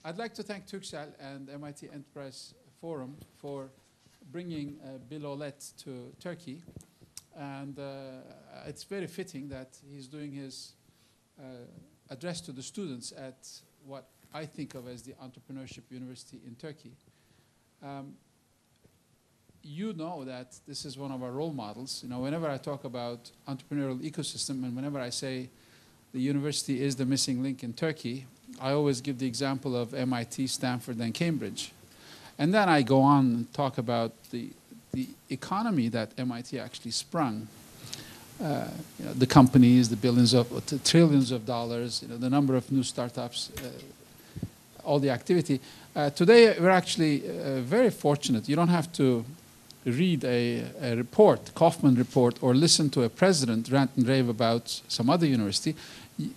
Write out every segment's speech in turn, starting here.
I'd like to thank Turkcell and MIT Enterprise Forum for bringing Bill Aulet to Turkey. And it's very fitting that he's doing his address to the students at what I think of as the Entrepreneurship University in Turkey. You know that this is one of our role models. You know, whenever I talk about entrepreneurial ecosystem and whenever I say the university is the missing link in Turkey, I always give the example of MIT, Stanford, and Cambridge. And then I go on and talk about the economy that MIT actually sprung. You know, the companies, the billions of, the trillions of dollars, you know, the number of new startups, all the activity. Today, we're actually very fortunate. You don't have to read a report, Kaufman report, or listen to a president rant and rave about some other university.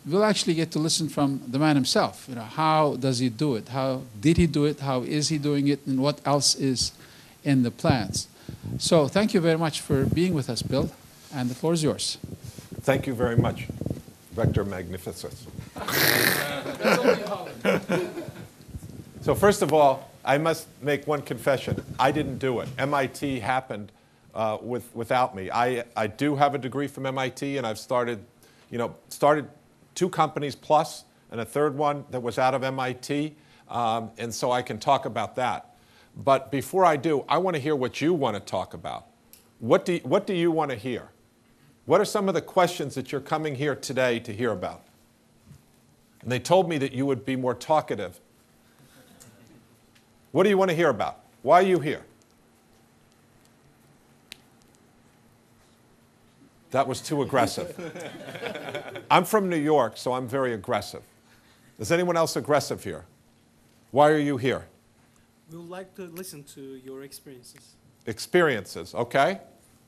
We'll actually get to listen from the man himself. You know, how does he do it? How did he do it? How is he doing it? And what else is in the plans? So thank you very much for being with us, Bill. And the floor is yours. Thank you very much, Rector Magnificus. That's only Holland. So first of all, I must make one confession. I didn't do it. MIT happened without me. I do have a degree from MIT, and I've started 2 companies plus, and a third one that was out of MIT, and so I can talk about that. But before I do, I want to hear what you want to talk about. What do you want to hear? What are some of the questions that you're coming here today to hear about? And they told me that you would be more talkative. What do you want to hear about? Why are you here? That was too aggressive. I'm from New York, so I'm very aggressive. Is anyone else aggressive here? Why are you here? We would like to listen to your experiences. Experiences, okay.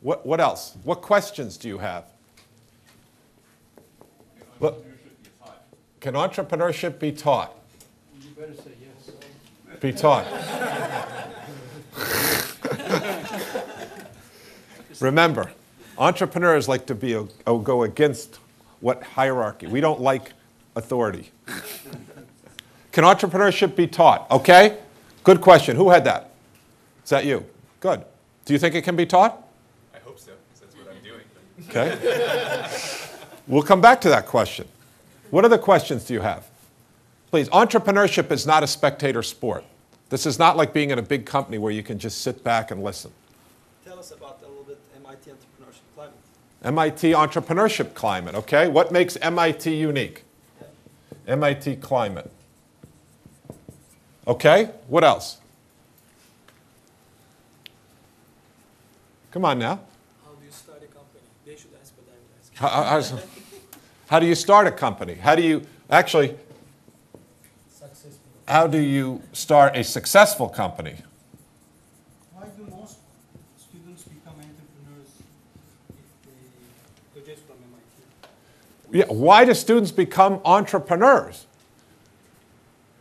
What else? What questions do you have? Can entrepreneurship be taught? You better say yes. Be taught. Remember, entrepreneurs like to go against what hierarchy. We don't like authority. Can entrepreneurship be taught? Okay, good question. Who had that? Is that you? Good. Do you think it can be taught? I hope so, because that's what I'm doing. Okay. We'll come back to that question. What other questions do you have? Please, entrepreneurship is not a spectator sport. This is not like being in a big company where you can just sit back and listen. Tell us about a little bit MIT entrepreneurship climate. MIT entrepreneurship climate, okay? What makes MIT unique? Yeah. MIT climate. Okay, what else? Come on now. How do you start a company? They should ask what I'm asking. How do you start a company? How do you, actually, how do you start a successful company? Why do most students become entrepreneurs if they graduate from MIT? Yeah, why do students become entrepreneurs?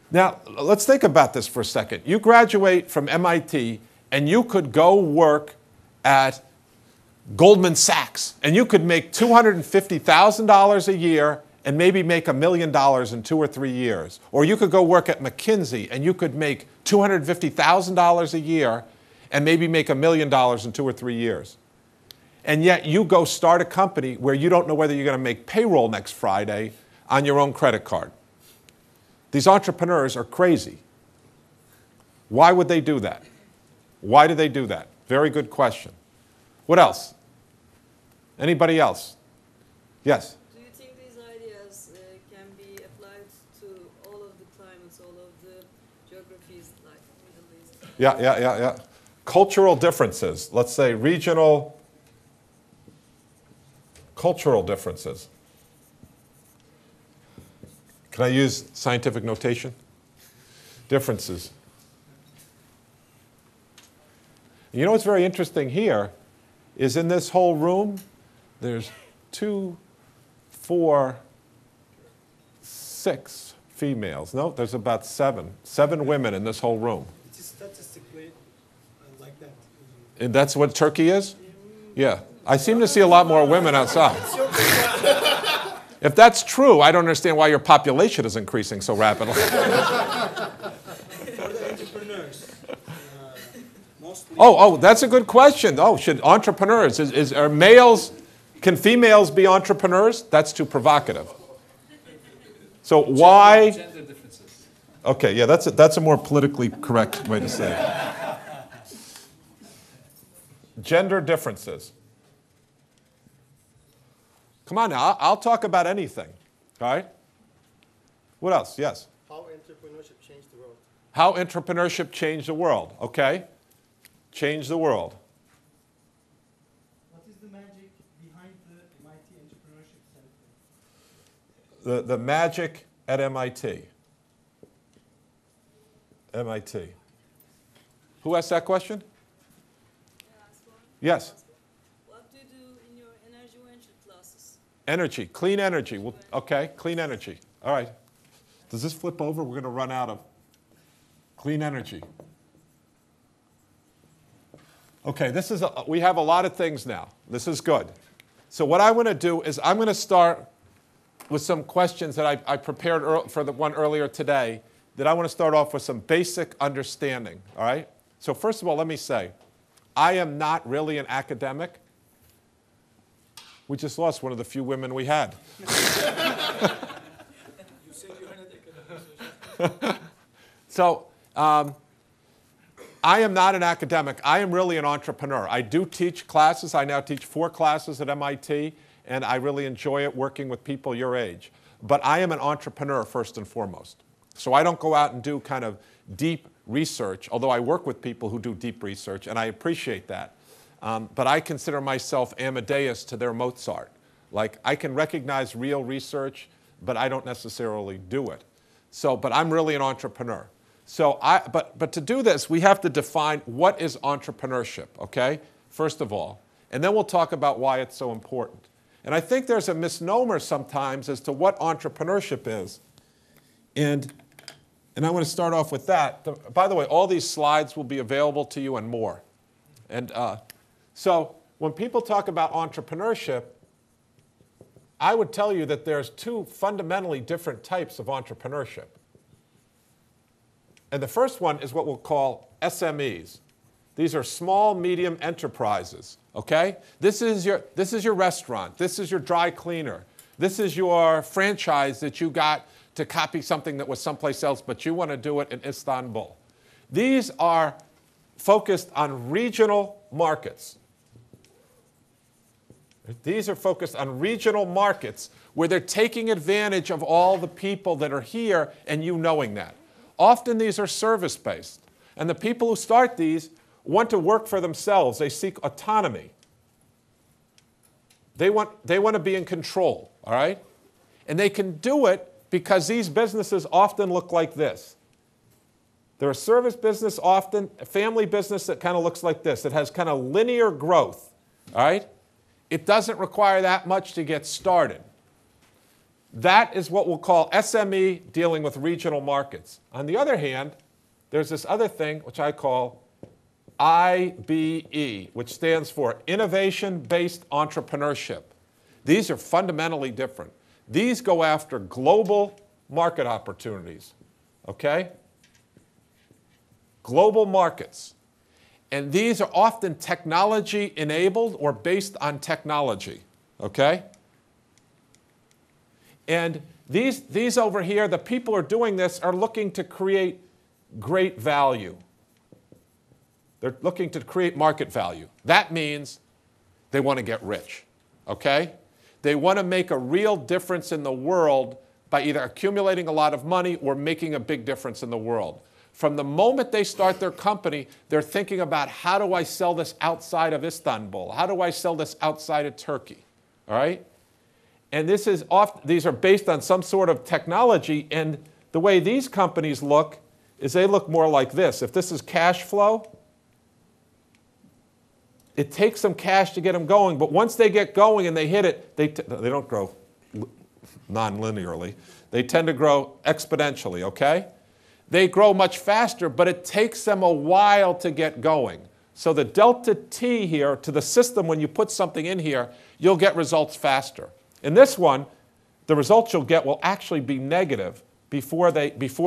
Now, let's think about this for a second. You graduate from MIT and you could go work at Goldman Sachs and you could make $250,000 a year and maybe make $1 million in 2 or 3 years. Or you could go work at McKinsey and you could make $250,000 a year and maybe make $1 million in 2 or 3 years. And yet you go start a company where you don't know whether you're going to make payroll next Friday on your own credit card. These entrepreneurs are crazy. Why would they do that? Why do they do that? Very good question. What else? Anybody else? Yes? Do you think these ideas can be applied to all of the climates, all of the geographies, like Middle East? Yeah. Cultural differences. Let's say regional cultural differences. Can I use scientific notation? Differences. You know what's very interesting here is in this whole room, there's 2, 4, 6 females. No, there's about 7 women in this whole room. It is statistically like that. And that's what Turkey is? Yeah. I seem to see a lot more women outside. If that's true, I don't understand why your population is increasing so rapidly. Oh, that's a good question. Oh, should entrepreneurs, are males, can females be entrepreneurs? That's too provocative. So why? Gender differences. Okay, yeah, that's a more politically correct way to say it. Gender differences. Come on now, I'll talk about anything, all right? What else? Yes? How entrepreneurship changed the world. How entrepreneurship changed the world, okay? Change the world. What is the magic behind the MIT Entrepreneurship Center? The magic at MIT. MIT. Who asked that question? Yes. What do you do in your energy venture classes? Energy, clean energy. Well, okay, clean energy. All right. Does this flip over? We're going to run out of clean energy. Okay, we have a lot of things now. This is good. So what I want to do is I'm going to start with some questions that I prepared for the one earlier today that I want to start off with some basic understanding, all right? So first of all, let me say, I am not really an academic. We just lost one of the few women we had. You said you're an academic. So I am not an academic. I am really an entrepreneur. I do teach classes. I now teach 4 classes at MIT, and I really enjoy it working with people your age. But I am an entrepreneur first and foremost. So I don't go out and do kind of deep research, although I work with people who do deep research, and I appreciate that. But I consider myself Amadeus to their Mozart. Like, I can recognize real research, but I don't necessarily do it. So, but I'm really an entrepreneur. So but to do this, we have to define what is entrepreneurship, okay? First of all. And then we'll talk about why it's so important. And I think there's a misnomer sometimes as to what entrepreneurship is. And I want to start off with that. By the way, all these slides will be available to you and more. And so when people talk about entrepreneurship, I would tell you that there's 2 fundamentally different types of entrepreneurship. And the first one is what we'll call SMEs. These are small, medium enterprises, okay? This is your restaurant. This is your dry cleaner. This is your franchise that you got to copy something that was someplace else, but you want to do it in Istanbul. These are focused on regional markets. These are focused on regional markets where they're taking advantage of all the people that are here and you knowing that. Often these are service-based. And the people who start these want to work for themselves. They seek autonomy. They want to be in control, all right? And they can do it because these businesses often look like this. They're a service business often, a family business that kind of looks like this. It has kind of linear growth, all right? It doesn't require that much to get started. That is what we'll call SME dealing with regional markets. On the other hand, there's this other thing which I call IBE, which stands for Innovation-Based Entrepreneurship. These are fundamentally different. These go after global market opportunities, okay? Global markets. And these are often technology-enabled or based on technology, okay? And these over here, the people who are doing this are looking to create great value. They're looking to create market value. That means they want to get rich, okay? They want to make a real difference in the world by either accumulating a lot of money or making a big difference in the world. From the moment they start their company, they're thinking about how do I sell this outside of Istanbul? How do I sell this outside of Turkey? All right? And these are based on some sort of technology, and the way these companies look is they look more like this. If this is cash flow, it takes some cash to get them going, but once they get going and they hit it, they don't grow non-linearly. They tend to grow exponentially, okay? They grow much faster, but it takes them a while to get going. So the delta T here to the system, when you put something in here, you'll get results faster. In this one, the results you'll get will actually be negative before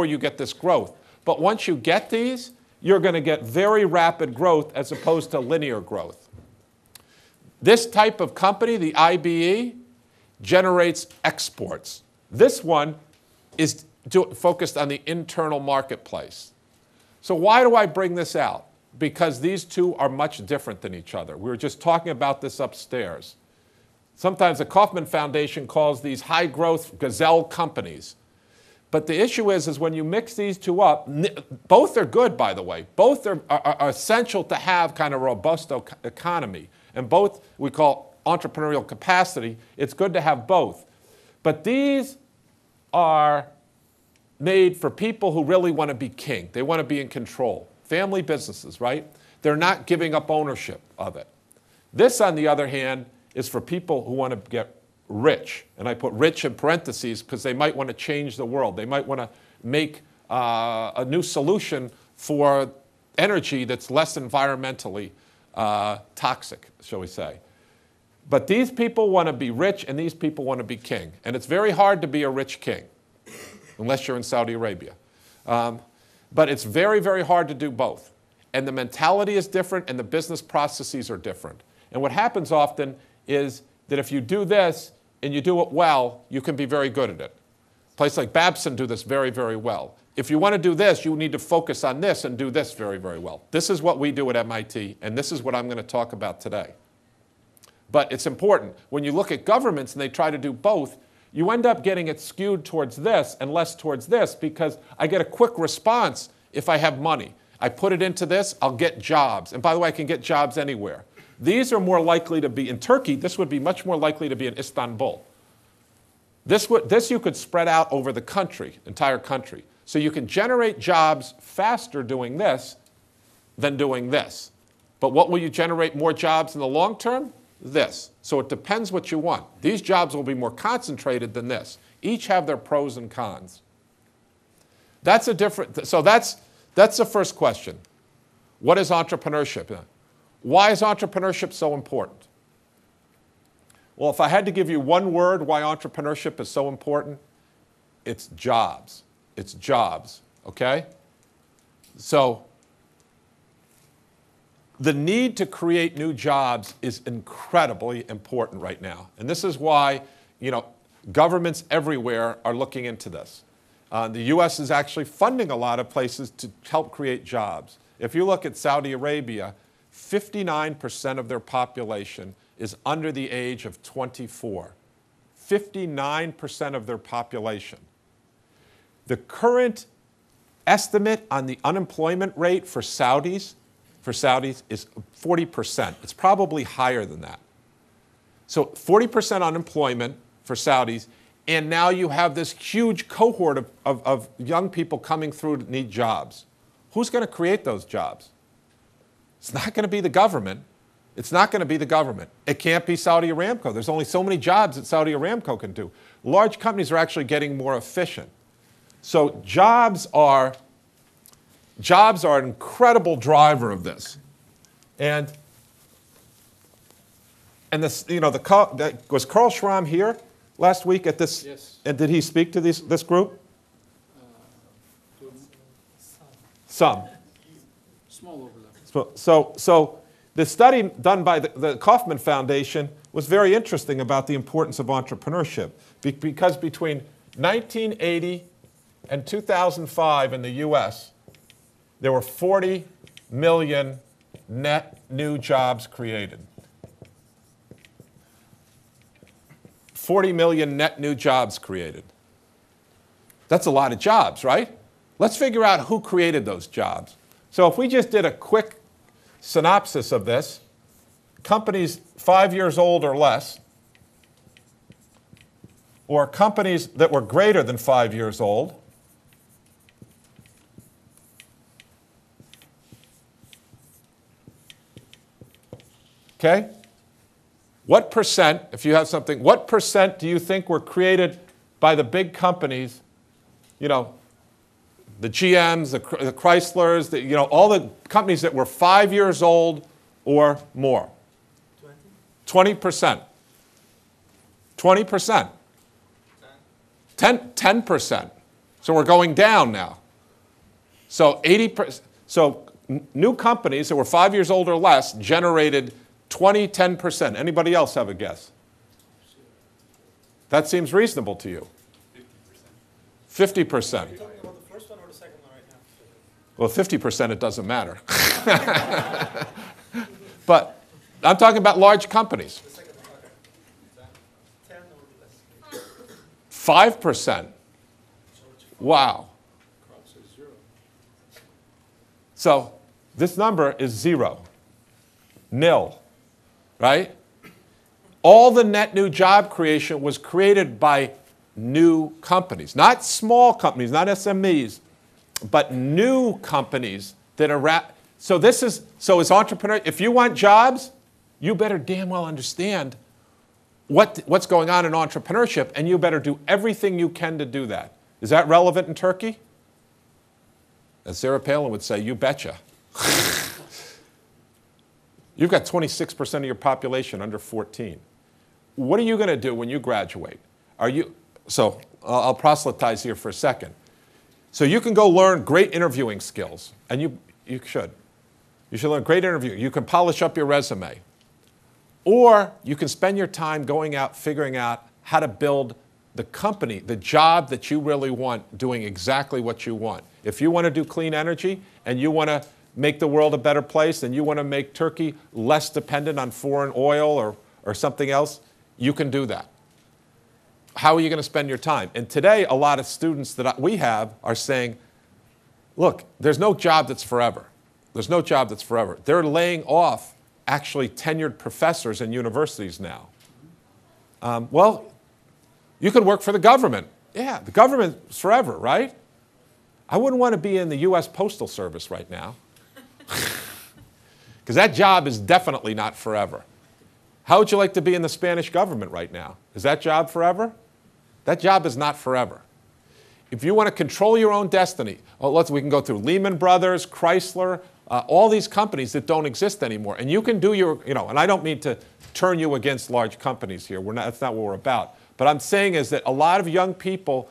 you get this growth. But once you get these, you're going to get very rapid growth as opposed to linear growth. This type of company, the IBE, generates exports. This one is focused on the internal marketplace. So why do I bring this out? Because these two are much different than each other. We were just talking about this upstairs. Sometimes the Kauffman Foundation calls these high-growth gazelle companies. But the issue is when you mix these two up, both are good, by the way. Both are essential to have kind of a robust economy. And both we call entrepreneurial capacity. It's good to have both. But these are made for people who really want to be king. They want to be in control. Family businesses, right? They're not giving up ownership of it. This, on the other hand, is for people who want to get rich. And I put rich in parentheses because they might want to change the world. They might want to make a new solution for energy that's less environmentally toxic, shall we say. But these people want to be rich and these people want to be king. And it's very hard to be a rich king, unless you're in Saudi Arabia. But it's very, very hard to do both. And the mentality is different and the business processes are different. And what happens often is that if you do this and you do it well, you can be very good at it. A place like Babson do this very, very well. If you want to do this, you need to focus on this and do this very, very well. This is what we do at MIT, and this is what I'm going to talk about today. But it's important. When you look at governments and they try to do both, you end up getting it skewed towards this and less towards this because I get a quick response if I have money. I put it into this, I'll get jobs. And by the way, I can get jobs anywhere. These are more likely to be in Turkey. This would be much more likely to be in Istanbul. This you could spread out over the country, entire country. So you can generate jobs faster doing this than doing this. But what will you generate more jobs in the long term? This. So it depends what you want. These jobs will be more concentrated than this. Each have their pros and cons. That's the first question. What is entrepreneurship? Why is entrepreneurship so important? Well, if I had to give you one word why entrepreneurship is so important, it's jobs. It's jobs, okay? So the need to create new jobs is incredibly important right now. And this is why, governments everywhere are looking into this. The US is actually funding a lot of places to help create jobs. If you look at Saudi Arabia, 59% of their population is under the age of 24. 59% of their population. The current estimate on the unemployment rate for Saudis is 40%. It's probably higher than that. So 40% unemployment for Saudis, and now you have this huge cohort of young people coming through to need jobs. Who's going to create those jobs? It's not going to be the government. It's not going to be the government. It can't be Saudi Aramco. There's only so many jobs that Saudi Aramco can do. Large companies are actually getting more efficient. So jobs are an incredible driver of this. And this, was Carl Schramm here last week at this? Yes. And did he speak to this group? Some. Small overlap. So the study done by the Kauffman Foundation was very interesting about the importance of entrepreneurship because between 1980 and 2005 in the US, there were 40 million net new jobs created. 40 million net new jobs created. That's a lot of jobs, right? Let's figure out who created those jobs. So if we just did a quick synopsis of this, companies 5 years old or less, or companies that were greater than 5 years old, okay? What percent, if you have something, what percent do you think were created by the big companies, the GMs, the Chryslers, all the companies that were 5 years old or more? 20%. 20%. 10%. So we're going down now. So 80%. So new companies that were 5 years old or less generated 10%. Anybody else have a guess? That seems reasonable to you. 50%. Are you talking about the first one or the second one right now? Well, 50% it doesn't matter. But I'm talking about large companies. The second one, okay. 10 or less. 5%. Wow. So this number is 0. Nil. Right? All the net new job creation was created by new companies. Not small companies, not SMEs, but new companies that are so as entrepreneurs, if you want jobs, you better damn well understand what's going on in entrepreneurship, and you better do everything you can to do that. Is that relevant in Turkey? As Sarah Palin would say, you betcha. You've got 26% of your population under 14. What are you going to do when you graduate? So I'll proselytize here for a second. So you can go learn great interviewing skills, and you should. You should learn great interviewing. You can polish up your resume. Or you can spend your time going out, figuring out how to build the company, the job that you really want, doing exactly what you want. If you want to do clean energy and you want to make the world a better place and you want to make Turkey less dependent on foreign oil or something else, you can do that. How are you going to spend your time? And today, a lot of students that we have are saying, look, there's no job that's forever. There's no job that's forever. They're laying off actually tenured professors in universities now. Well, you could work for the government. Yeah, the government's forever, right? I wouldn't want to be in the US Postal Service right now. Because that job is definitely not forever. How would you like to be in the Spanish government right now? Is that job forever? That job is not forever. If you want to control your own destiny, we can go through Lehman Brothers, Chrysler, all these companies that don't exist anymore. And you can do and I don't mean to turn you against large companies here. That's not what we're about. But I'm saying is that a lot of young people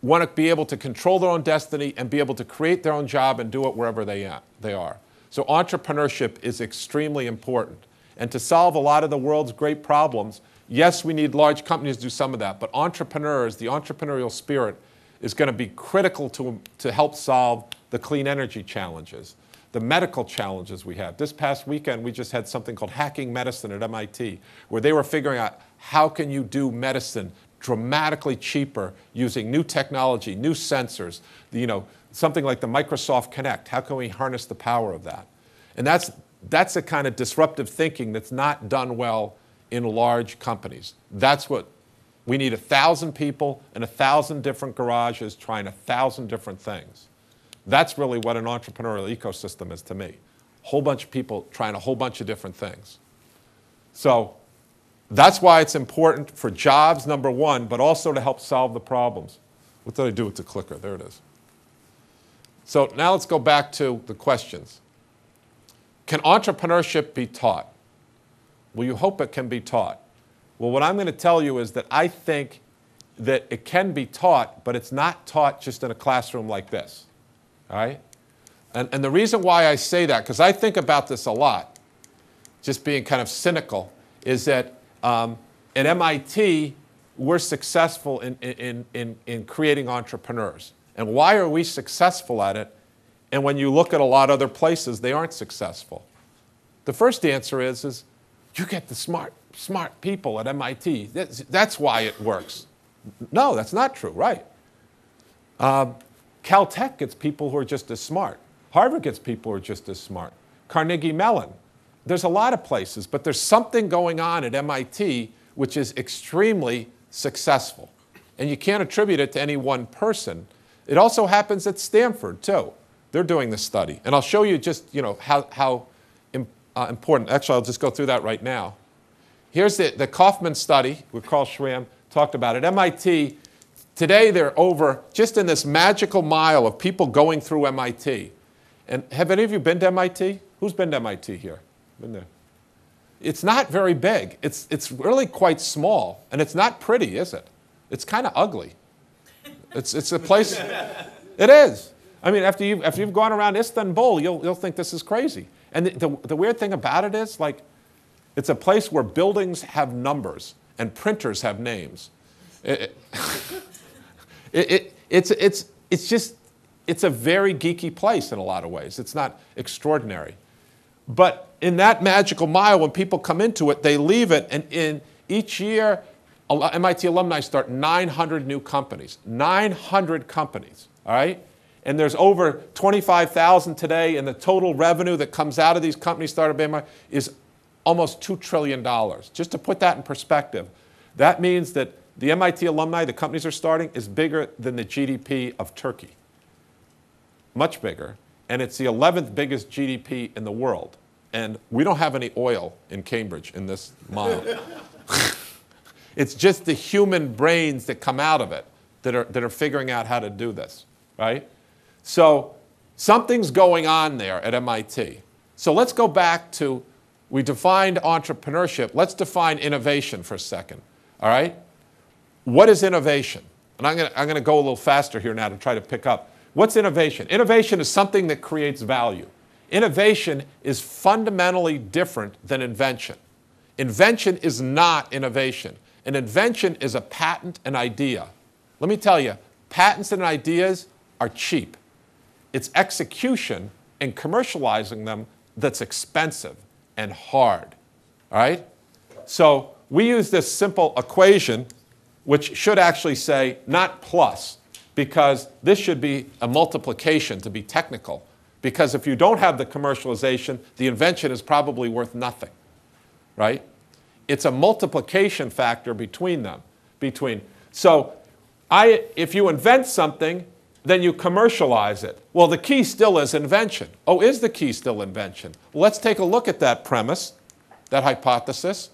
want to be able to control their own destiny and be able to create their own job and do it wherever they are. So entrepreneurship is extremely important. And to solve a lot of the world's great problems, yes, we need large companies to do some of that, but entrepreneurs, the entrepreneurial spirit, is going to be critical to help solve the clean energy challenges, the medical challenges we have. This past weekend, we just had something called Hacking Medicine at MIT, where they were figuring out how can you do medicine dramatically cheaper using new technology, new sensors, something like the Microsoft Kinect. How can we harness the power of that? And that's a kind of disruptive thinking that's not done well in large companies. That's what we need. 1,000 people in 1,000 different garages trying 1,000 different things. That's really what an entrepreneurial ecosystem is to me. A whole bunch of people trying a whole bunch of different things. So that's why it's important for jobs, number one, but also to help solve the problems. What did I do with the clicker? There it is. So now let's go back to the questions. Can entrepreneurship be taught? Well, you hope it can be taught. Well, what I'm going to tell you is that I think that it can be taught, but it's not taught just in a classroom like this. All right? And the reason why I say that, because I think about this a lot, just being kind of cynical, is that at MIT, we're successful in creating entrepreneurs. And why are we successful at it? And when you look at a lot of other places, they aren't successful. The first answer is you get the smart people at MIT. That's why it works. No, that's not true, right? Caltech gets people who are just as smart. Harvard gets people who are just as smart. Carnegie Mellon. There's a lot of places, but there's something going on at MIT which is extremely successful. And you can't attribute it to any one person. It also happens at Stanford, too. They're doing this study. And I'll show you just how important. Actually, I'll just go through that right now. Here's the Kaufman study, where Carl Schramm talked about it. MIT, today they're over, just in this magical mile of people going through MIT. And have any of you been to MIT? Who's been to MIT here? Been there? It's not very big. It's really quite small. And it's not pretty, is it? It's kind of ugly. It's a place, it is. I mean, after you've gone around Istanbul, you'll think this is crazy. And the weird thing about it is, like, it's a place where buildings have numbers and printers have names. It's a very geeky place in a lot of ways. It's not extraordinary. But in that magical mile, when people come into it, they leave it, and in each year, MIT alumni start 900 new companies. 900 companies, all right? And there's over 25,000 today, and the total revenue that comes out of these companies started by MIT is almost $2 trillion. Just to put that in perspective, that means that the MIT alumni, the companies are starting, is bigger than the GDP of Turkey. Much bigger. And it's the 11th biggest GDP in the world. And we don't have any oil in Cambridge in this mile. It's just the human brains that come out of it that are figuring out how to do this, right? So something's going on there at MIT. So let's go back to, we defined entrepreneurship. Let's define innovation for a second, all right? What is innovation? And I'm going to go a little faster here now to try to pick up. What's innovation? Innovation is something that creates value. Innovation is fundamentally different than invention. Invention is not innovation. An invention is a patent, an idea. Let me tell you, patents and ideas are cheap. It's execution and commercializing them that's expensive and hard, all right? So we use this simple equation, which should actually say not plus, because this should be a multiplication to be technical. Because if you don't have the commercialization, the invention is probably worth nothing, right? It's a multiplication factor between them. So if you invent something, then you commercialize it. Well, the key still is invention. Oh, is the key still invention? Well, let's take a look at that premise, that hypothesis,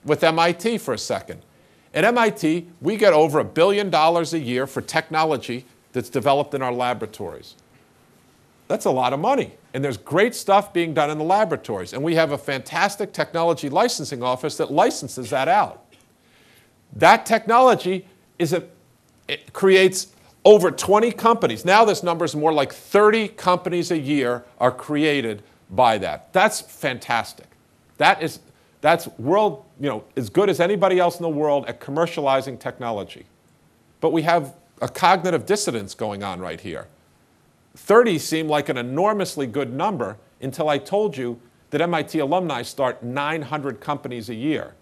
with MIT for a second. At MIT, we get over $1 billion a year for technology that's developed in our laboratories. That's a lot of money. And there's great stuff being done in the laboratories. And we have a fantastic technology licensing office that licenses that out. That technology it creates over 20 companies. Now this number is more like 30 companies a year are created by that. That's fantastic. That's world, as good as anybody else in the world at commercializing technology. But we have a cognitive dissonance going on right here. 30 seemed like an enormously good number until I told you that MIT alumni start 900 companies a year.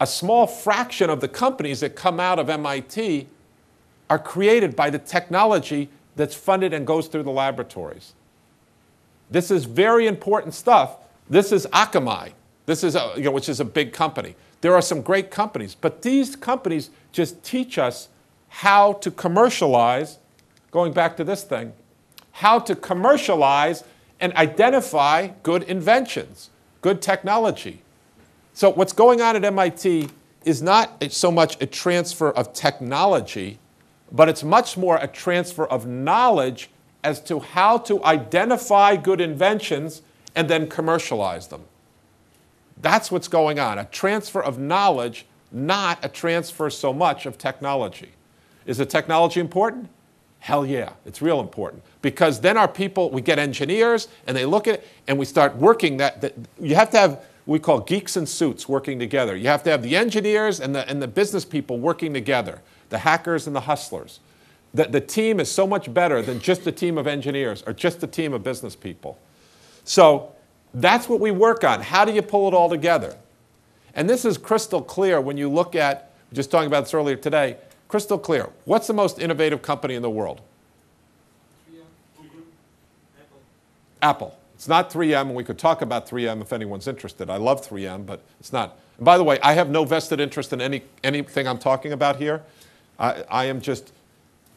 A small fraction of the companies that come out of MIT are created by the technology that's funded and goes through the laboratories. This is very important stuff. This is Akamai. This is which is a big company. There are some great companies, but these companies just teach us how to commercialize, going back to this thing, how to commercialize and identify good inventions, good technology. So what's going on at MIT is not so much a transfer of technology, but it's much more a transfer of knowledge as to how to identify good inventions and then commercialize them. That's what's going on, a transfer of knowledge, not a transfer so much of technology. Is the technology important? Hell yeah, it's real important. Because then our people, we get engineers, and they look at it, and we start working that you have to have what we call geeks in suits working together. You have to have the engineers and the business people working together, the hackers and the hustlers. The team is so much better than just a team of engineers or just a team of business people. So that's what we work on. How do you pull it all together? And this is crystal clear when you look at, just talking about this earlier today, crystal clear. What's the most innovative company in the world? 3M, Google, Apple. Apple. It's not 3M, and we could talk about 3M if anyone's interested. I love 3M, but it's not. And by the way, I have no vested interest in anything I'm talking about here. I am just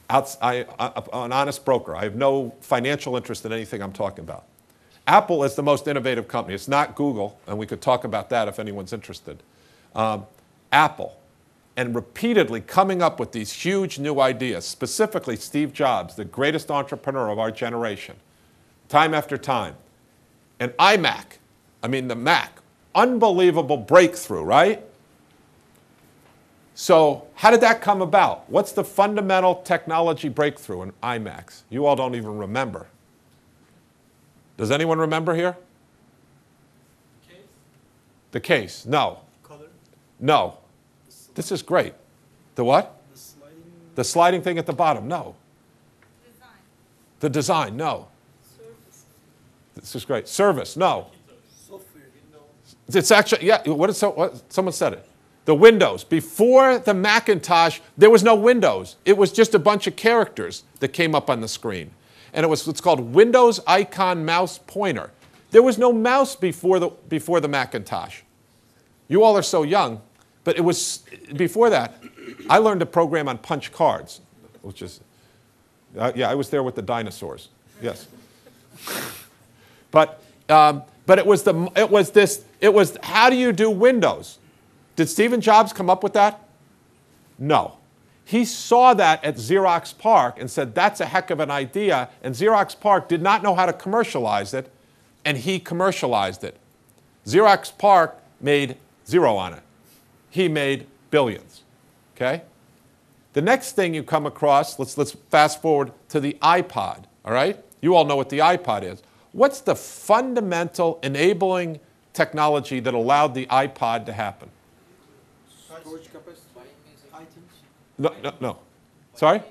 an honest broker. I have no financial interest in anything I'm talking about. Apple is the most innovative company. It's not Google, and we could talk about that if anyone's interested. Apple. And repeatedly coming up with these huge new ideas, specifically Steve Jobs, the greatest entrepreneur of our generation, time after time. And iMac, the Mac, unbelievable breakthrough, right? So how did that come about? What's the fundamental technology breakthrough in IMAX? You all don't even remember. Does anyone remember here? Case? The case? No. Color. No. This is great. The what? The sliding. The sliding thing at the bottom? No. Design. The design? No. Service. This is great. Service? No. Software. It's actually, yeah, someone said it. The Windows. Before the Macintosh, there was no Windows. It was just a bunch of characters that came up on the screen. And it was what's called Windows Icon Mouse Pointer. There was no mouse before the Macintosh. You all are so young, but it was before that. I learned to program on punch cards, which is, yeah, I was there with the dinosaurs. Yes. But it was how do you do Windows? Did Stephen Jobs come up with that? No. He saw that at Xerox PARC and said, that's a heck of an idea. And Xerox PARC did not know how to commercialize it, and he commercialized it. Xerox PARC made zero on it. He made billions. Okay? The next thing you come across, let's fast forward to the iPod. All right? You all know what the iPod is. What's the fundamental enabling technology that allowed the iPod to happen? Storage capacity. No. Sorry?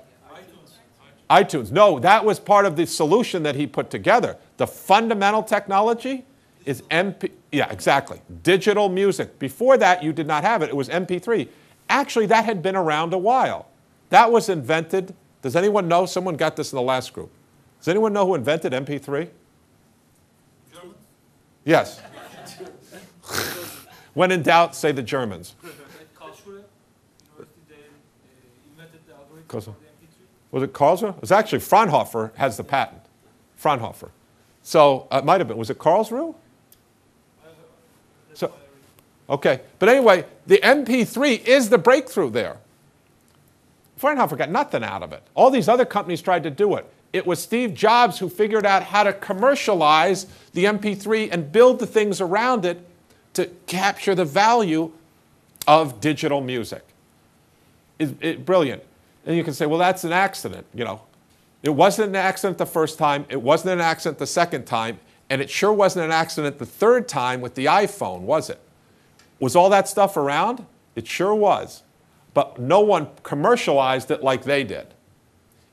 iTunes. No, that was part of the solution that he put together. The fundamental technology is MP. Yeah, exactly. Digital music. Before that, you did not have it. It was MP3. Actually, that had been around a while. That was invented. Does anyone know? Someone got this in the last group. Does anyone know who invented MP3? German? Yes. When in doubt, say the Germans. At Karlsruhe University, they invented the algorithm Karlsruhe. for the MP3. Was it Karlsruhe? It was actually Fraunhofer has the patent. Fraunhofer. So it might have been. Was it Karlsruhe? So, okay. But anyway, the MP3 is the breakthrough there. Fraunhofer got nothing out of it. All these other companies tried to do it. It was Steve Jobs who figured out how to commercialize the MP3 and build the things around it to capture the value of digital music. It's brilliant. And you can say, well, that's an accident. You know, it wasn't an accident the first time. It wasn't an accident the second time. And it sure wasn't an accident the third time with the iPhone, was it? Was all that stuff around? It sure was. But no one commercialized it like they did.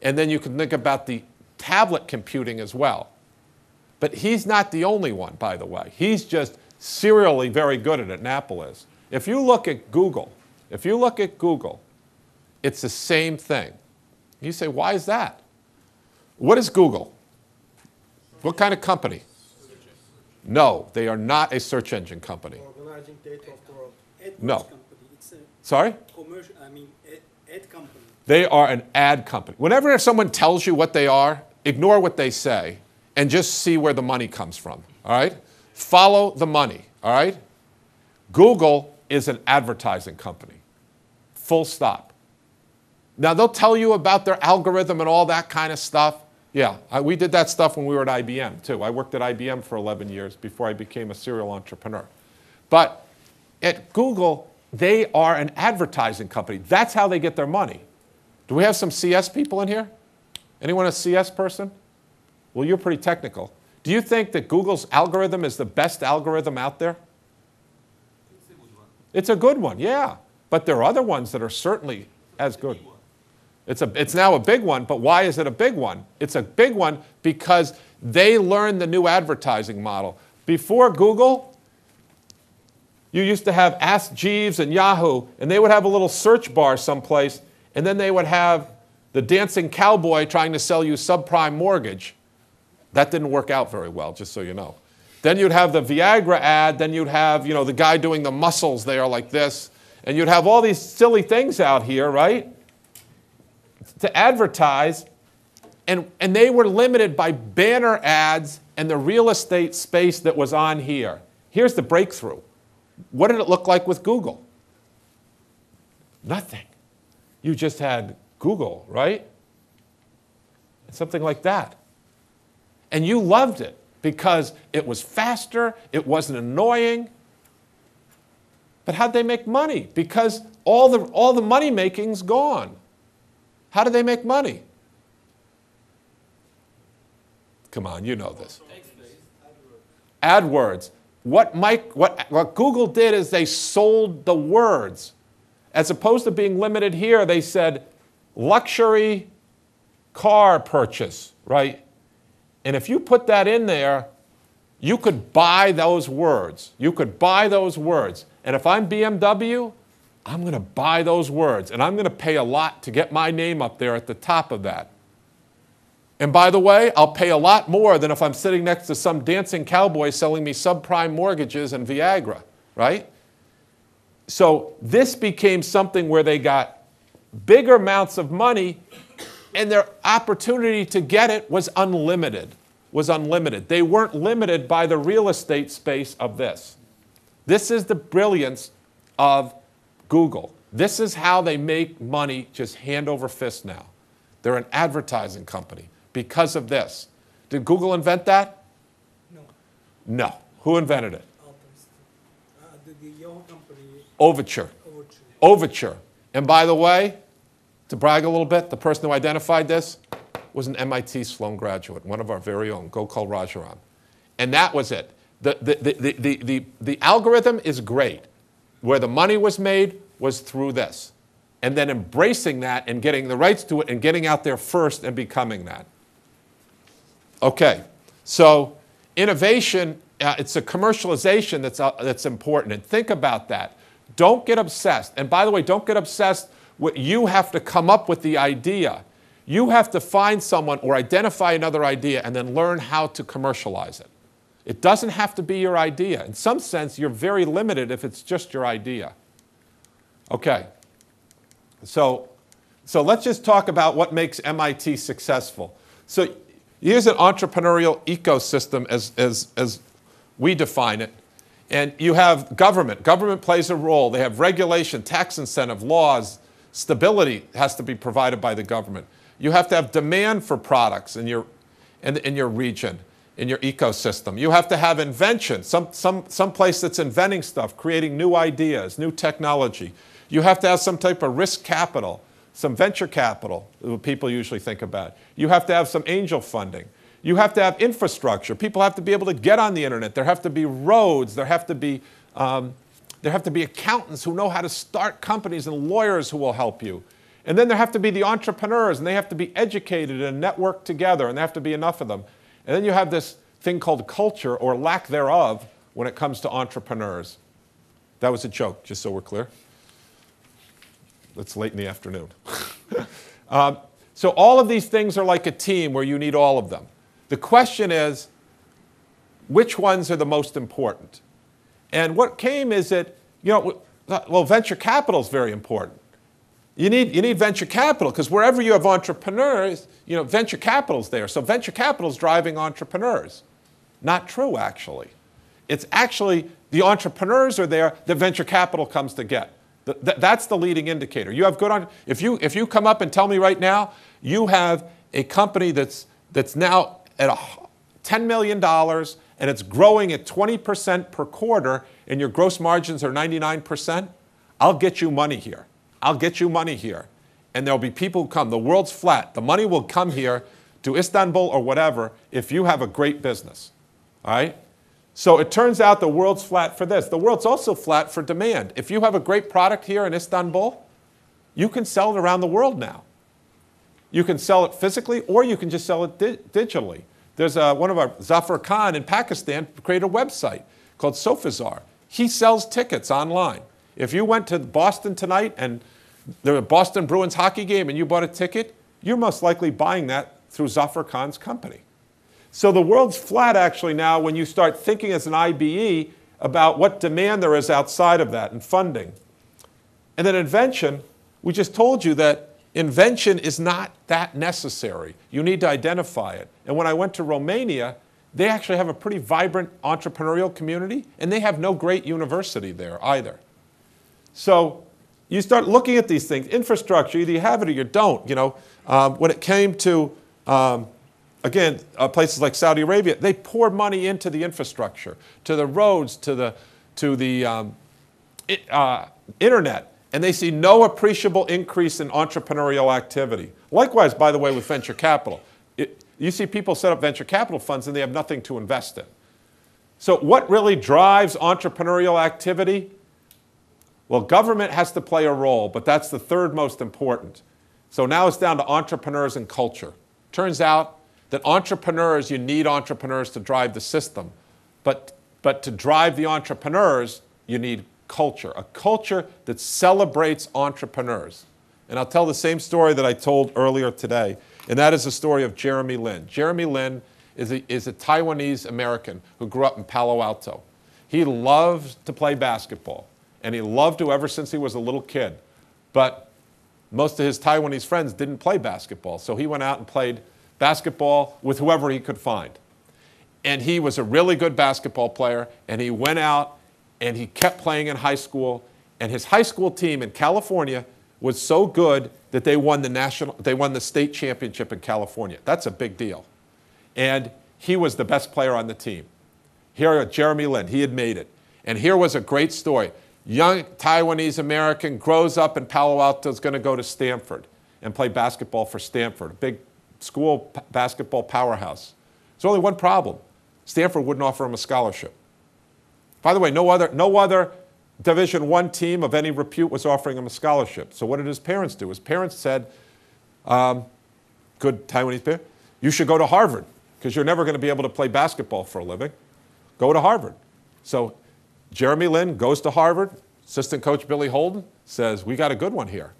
And then you can think about the tablet computing as well. But he's not the only one, by the way. He's just serially very good at it, and Apple is. If you look at Google, it's the same thing. You say, why is that? What is Google? What kind of company? No, they are not a search engine company. Organizing data of the world. No. Company. It's a Sorry? commercial, ad company. They are an ad company. Whenever someone tells you what they are, ignore what they say and just see where the money comes from, all right? Follow the money, all right? Google is an advertising company, full stop. Now, they'll tell you about their algorithm and all that kind of stuff. Yeah, we did that stuff when we were at IBM, too. I worked at IBM for 11 years before I became a serial entrepreneur. But at Google, they are an advertising company. That's how they get their money. Do we have some CS people in here? Anyone a CS person? Well, you're pretty technical. Do you think that Google's algorithm is the best algorithm out there? It's a good one. It's a good one, yeah. But there are other ones that are certainly as good. It's now a big one, but why is it a big one? It's a big one because they learned the new advertising model. Before Google, you used to have Ask Jeeves and Yahoo, and they would have a little search bar someplace, and then they would have the dancing cowboy trying to sell you subprime mortgage. That didn't work out very well, just so you know. Then you'd have the Viagra ad, then you'd have, you know, the guy doing the muscles there like this, and you'd have all these silly things out here, right, to advertise, and they were limited by banner ads and the real estate space that was on here. Here's the breakthrough. What did it look like with Google? Nothing. You just had Google, right? Something like that. And you loved it because it was faster, it wasn't annoying. But how'd they make money? Because all the money making's gone. How do they make money? Come on, you know this. AdWords. What Google did is they sold the words. As opposed to being limited here, they said luxury car purchase, right? And if you put that in there, you could buy those words. You could buy those words. And if I'm BMW, I'm going to buy those words. And I'm going to pay a lot to get my name up there at the top of that. And by the way, I'll pay a lot more than if I'm sitting next to some dancing cowboy selling me subprime mortgages and Viagra, right? So this became something where they got bigger amounts of money, and their opportunity to get it was unlimited. They weren't limited by the real estate space of this. This is the brilliance of Google. This is how they make money just hand over fist now. They're an advertising company because of this. Did Google invent that? No. No. Who invented it? The Yahoo company. Overture. Overture. And by the way, to brag a little bit, the person who identified this was an MIT Sloan graduate, one of our very own, Gokul Rajaram. And that was it. The algorithm is great. Where the money was made was through this. And then embracing that and getting the rights to it and getting out there first and becoming that. Okay, so innovation, it's a commercialization that's important. And think about that. Don't get obsessed. And by the way, don't get obsessed with you have to come up with the idea. You have to find someone or identify another idea and then learn how to commercialize it. It doesn't have to be your idea. In some sense, you're very limited if it's just your idea. Okay, so let's just talk about what makes MIT successful. So here's an entrepreneurial ecosystem as we define it. And you have government. Government plays a role. They have regulation, tax incentive, laws. Stability has to be provided by the government. You have to have demand for products in your region, in your ecosystem. You have to have invention, some place that's inventing stuff, creating new ideas, new technology. You have to have some type of risk capital, some venture capital, what people usually think about. You have to have some angel funding. You have to have infrastructure. People have to be able to get on the internet. There have to be roads. There have to be accountants who know how to start companies and lawyers who will help you. And then there have to be the entrepreneurs, and they have to be educated and network together, and there have to be enough of them. And then you have this thing called culture, or lack thereof, when it comes to entrepreneurs. That was a joke, just so we're clear. It's late in the afternoon. So all of these things are like a team where you need all of them. The question is, which ones are the most important? And what came is that, well, venture capital is very important. You need venture capital because wherever you have entrepreneurs, venture capital is there. So venture capital is driving entrepreneurs. Not true, actually. It's actually the entrepreneurs are there that venture capital comes to get. That's the leading indicator. You have good if you come up and tell me right now you have a company that's now at $10 million and it's growing at 20% per quarter and your gross margins are 99%, I'll get you money here. I'll get you money here. And there'll be people who come. The world's flat. The money will come here to Istanbul or whatever if you have a great business. All right? So it turns out the world's flat for this. The world's also flat for demand. If you have a great product here in Istanbul, you can sell it around the world now. You can sell it physically or you can just sell it digitally. There's one of our, Zafar Khan in Pakistan, created a website called Sofazar. He sells tickets online. If you went to Boston tonight and there was a Boston Bruins hockey game and you bought a ticket, you're most likely buying that through Zafar Khan's company. So the world's flat actually now when you start thinking as an IBE about what demand there is outside of that and funding. And then invention, we just told you that invention is not that necessary. You need to identify it. And when I went to Romania, they actually have a pretty vibrant entrepreneurial community and they have no great university there either. So you start looking at these things. Infrastructure, either you have it or you don't. When it came to, again, places like Saudi Arabia, they pour money into the infrastructure, to the roads, to the internet, and they see no appreciable increase in entrepreneurial activity. Likewise, by the way, with venture capital. You see people set up venture capital funds and they have nothing to invest in. So what really drives entrepreneurial activity? Well, government has to play a role, but that's the third most important. So now it's down to entrepreneurs and culture. Turns out that entrepreneurs, you need entrepreneurs to drive the system. But to drive the entrepreneurs, you need culture, a culture that celebrates entrepreneurs. And I'll tell the same story that I told earlier today, and that is the story of Jeremy Lin. Jeremy Lin is a Taiwanese American who grew up in Palo Alto. He loved to play basketball, and he loved to ever since he was a little kid. But most of his Taiwanese friends didn't play basketball, so he went out and played basketball with whoever he could find. And he was a really good basketball player, and he went out and he kept playing in high school, and his high school team in California was so good that they won the state championship in California. That's a big deal. And he was the best player on the team. Here, Jeremy Lin, he had made it. And here was a great story. Young Taiwanese American grows up in Palo Alto, is going to go to Stanford and play basketball for Stanford, a big school basketball powerhouse. There's only one problem. Stanford wouldn't offer him a scholarship. By the way, no other Division I team of any repute was offering him a scholarship. So what did his parents do? His parents said, good Taiwanese parents, you should go to Harvard because you're never going to be able to play basketball for a living. Go to Harvard. So Jeremy Lin goes to Harvard. Assistant coach Billy Holden says, we got a good one here.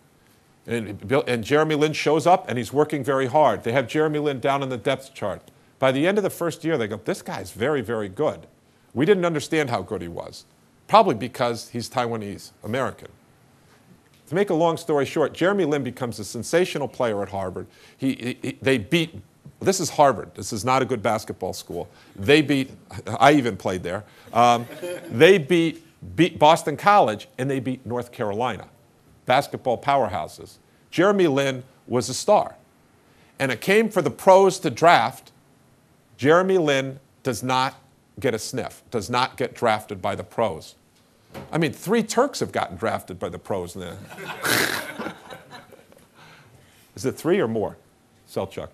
And Jeremy Lin shows up, and he's working very hard. They have Jeremy Lin down in the depth chart. By the end of the first year, they go, this guy's very, very good. We didn't understand how good he was, probably because he's Taiwanese American. To make a long story short, Jeremy Lin becomes a sensational player at Harvard. They beat, this is Harvard. This is not a good basketball school. They beat, I even played there. They beat Boston College, and they beat North Carolina, basketball powerhouses. Jeremy Lin was a star. And it came for the pros to draft. Jeremy Lin does not get a sniff, does not get drafted by the pros. I mean, 3 Turks have gotten drafted by the pros now. Is it 3 or more, Selchuk?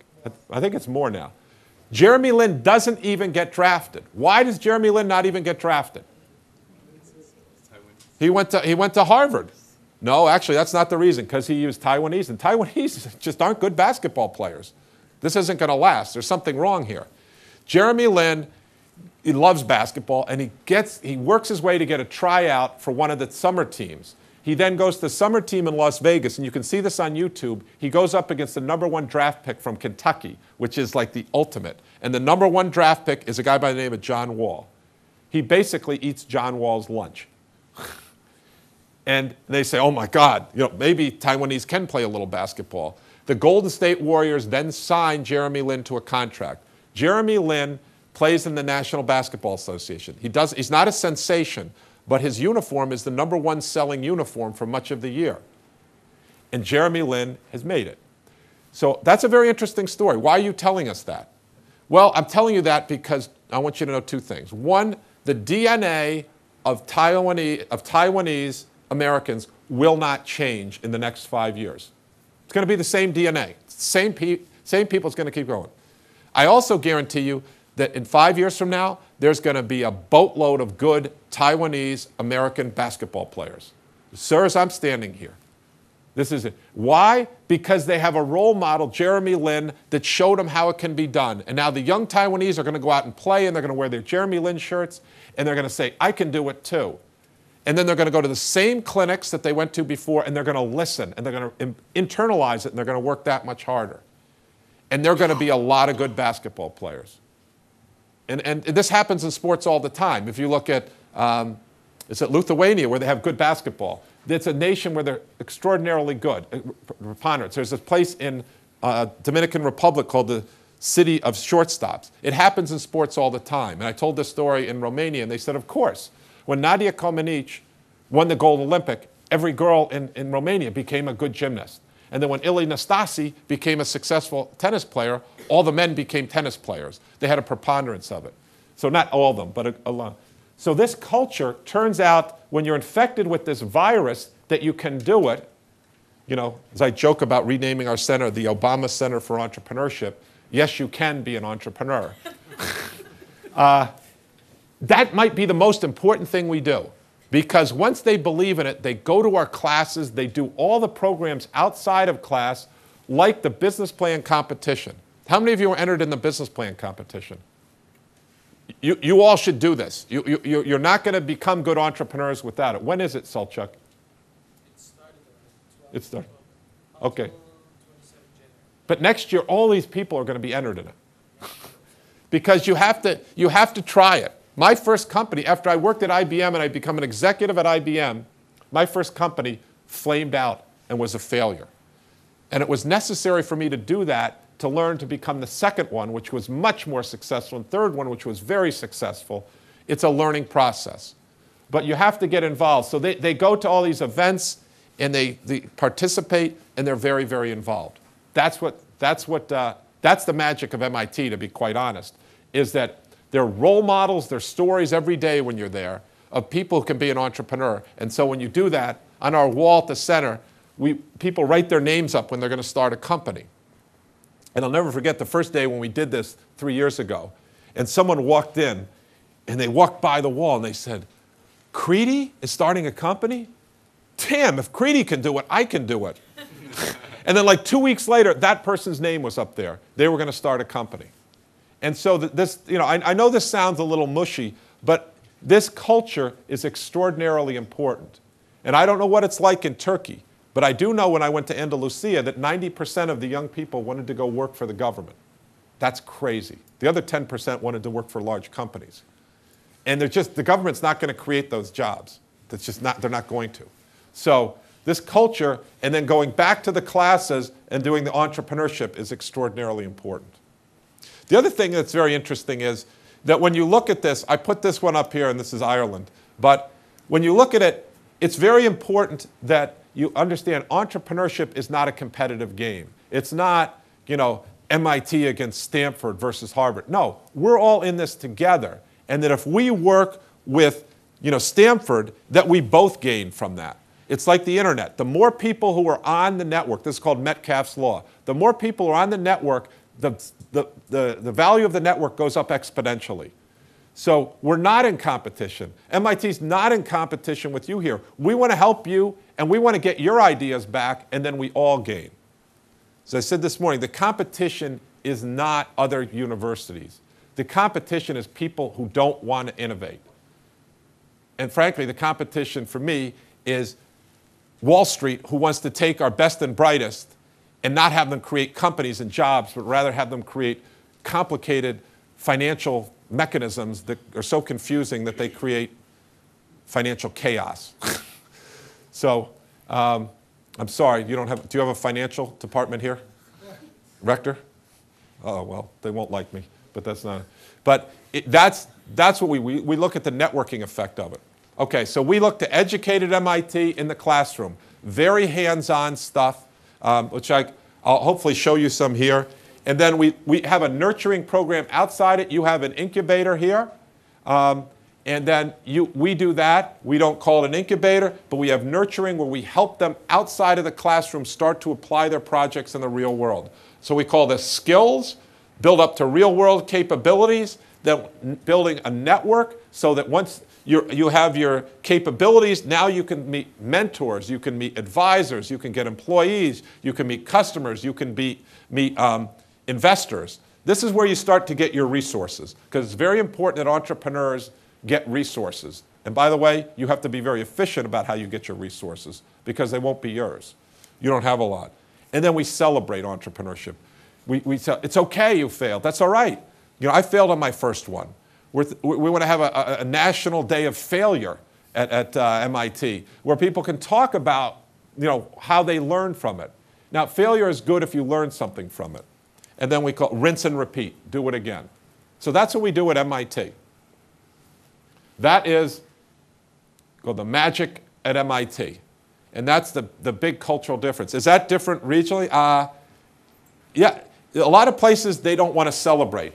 I think it's more now. Jeremy Lin doesn't even get drafted. Why does Jeremy Lin not even get drafted? He went to Harvard. No, actually, that's not the reason, because he used Taiwanese, and Taiwanese just aren't good basketball players. This isn't going to last. There's something wrong here. Jeremy Lin, he loves basketball, and he works his way to get a tryout for one of the summer teams. He then goes to the summer team in Las Vegas, and you can see this on YouTube. He goes up against the #1 draft pick from Kentucky, which is like the ultimate. And the #1 draft pick is a guy by the name of John Wall. He basically eats John Wall's lunch. And they say, oh my God, maybe Taiwanese can play a little basketball. The Golden State Warriors then sign Jeremy Lin to a contract. Jeremy Lin plays in the National Basketball Association. He's not a sensation, but his uniform is the #1 selling uniform for much of the year. And Jeremy Lin has made it. So that's a very interesting story. Why are you telling us that? Well, I'm telling you that because I want you to know 2 things. One, the DNA of Taiwanese Americans will not change in the next 5 years. It's going to be the same DNA. Same people, it's going to keep going. I also guarantee you that in 5 years from now, there's going to be a boatload of good Taiwanese American basketball players. Sirs, I'm standing here. This is it. Why? Because they have a role model, Jeremy Lin, that showed them how it can be done. And now the young Taiwanese are going to go out and play, and they're going to wear their Jeremy Lin shirts, and they're going to say, I can do it too. And then they're going to go to the same clinics that they went to before, and they're going to listen, and they're going to internalize it, and they're going to work that much harder. And they're going to be a lot of good basketball players. And this happens in sports all the time. If you look at, it's at Lithuania, where they have good basketball. It's a nation where they're extraordinarily good, preponderance. There's a place in Dominican Republic called the City of Shortstops. It happens in sports all the time. And I told this story in Romania, and they said, of course. When Nadia Comaneci won the gold Olympic, every girl in Romania became a good gymnast. And then when Ilie Nastase became a successful tennis player, all the men became tennis players. They had a preponderance of it. So not all of them, but a lot. So this culture turns out, when you're infected with this virus, that you can do it. You know, as I joke about renaming our center the Obama Center for Entrepreneurship, yes, you can be an entrepreneur. That might be the most important thing we do, because once they believe in it, they go to our classes, they do all the programs outside of class, like the business plan competition. How many of you were entered in the business plan competition? You all should do this. You're not going to become good entrepreneurs without it. When is it, Salchuk? It started. Okay. But next year, all these people are going to be entered in it. Because you have to try it. My first company, after I worked at IBM and I became an executive at IBM, my first company flamed out and was a failure. And it was necessary for me to do that to learn to become the second one, which was much more successful, and third one, which was very successful. It's a learning process. But you have to get involved. So they go to all these events, and they participate, and they're very, very involved. That's the magic of MIT, to be quite honest, is that there are role models, there are stories every day when you're there of people who can be an entrepreneur. And so when you do that, on our wall at the center, people write their names up when they're going to start a company. And I'll never forget the first day when we did this 3 years ago, and someone walked in, and they walked by the wall, and they said, "Creedy is starting a company? Damn, if Creedy can do it, I can do it." And then like 2 weeks later, that person's name was up there. They were going to start a company. And so this, you know, I know this sounds a little mushy, but this culture is extraordinarily important. And I don't know what it's like in Turkey, but I do know when I went to Andalusia that 90% of the young people wanted to go work for the government. That's crazy. The other 10% wanted to work for large companies. And the government's not going to create those jobs. That's just not, they're not going to. So this culture, and then going back to the classes and doing the entrepreneurship, is extraordinarily important. The other thing that's very interesting is that when you look at this, I put this one up here, and this is Ireland, but when you look at it, it's very important that you understand entrepreneurship is not a competitive game. It's not, you know, MIT against Stanford versus Harvard. No, we're all in this together, and that if we work with, you know, Stanford, that we both gain from that. It's like the internet. The more people who are on the network, this is called Metcalfe's law, the more people who are on the network, the value of the network goes up exponentially. So we're not in competition. MIT's not in competition with you here. We want to help you, and we want to get your ideas back, and then we all gain. As I said this morning, the competition is not other universities. The competition is people who don't want to innovate. And frankly, the competition for me is Wall Street, who wants to take our best and brightest and not have them create companies and jobs, but rather have them create complicated financial mechanisms that are so confusing that they create financial chaos. So I'm sorry, do you have a financial department here? Rector? Oh, well, they won't like me, but that's not it. But that's what we look at the networking effect of it. Okay, so we look to educate at MIT in the classroom. Very hands-on stuff, which I'll hopefully show you some here. And then we have a nurturing program outside it. You have an incubator here. And then we do that. We don't call it an incubator, but we have nurturing where we help them outside of the classroom start to apply their projects in the real world. So we call this skills, build up to real world capabilities, then building a network so that once you have your capabilities, now you can meet mentors, you can meet advisors, you can get employees, you can meet customers, you can meet investors. This is where you start to get your resources, because it's very important that entrepreneurs get resources. And by the way, you have to be very efficient about how you get your resources, because they won't be yours. You don't have a lot. And then we celebrate entrepreneurship. We say, it's okay you failed. That's all right. You know, I failed on my first one. We want to have a national day of failure at MIT, where people can talk about, you know, how they learn from it. Now, failure is good if you learn something from it. And then we call rinse and repeat, do it again. So that's what we do at MIT. That is called the magic at MIT. And that's the big cultural difference. Is that different regionally? Yeah, a lot of places they don't want to celebrate.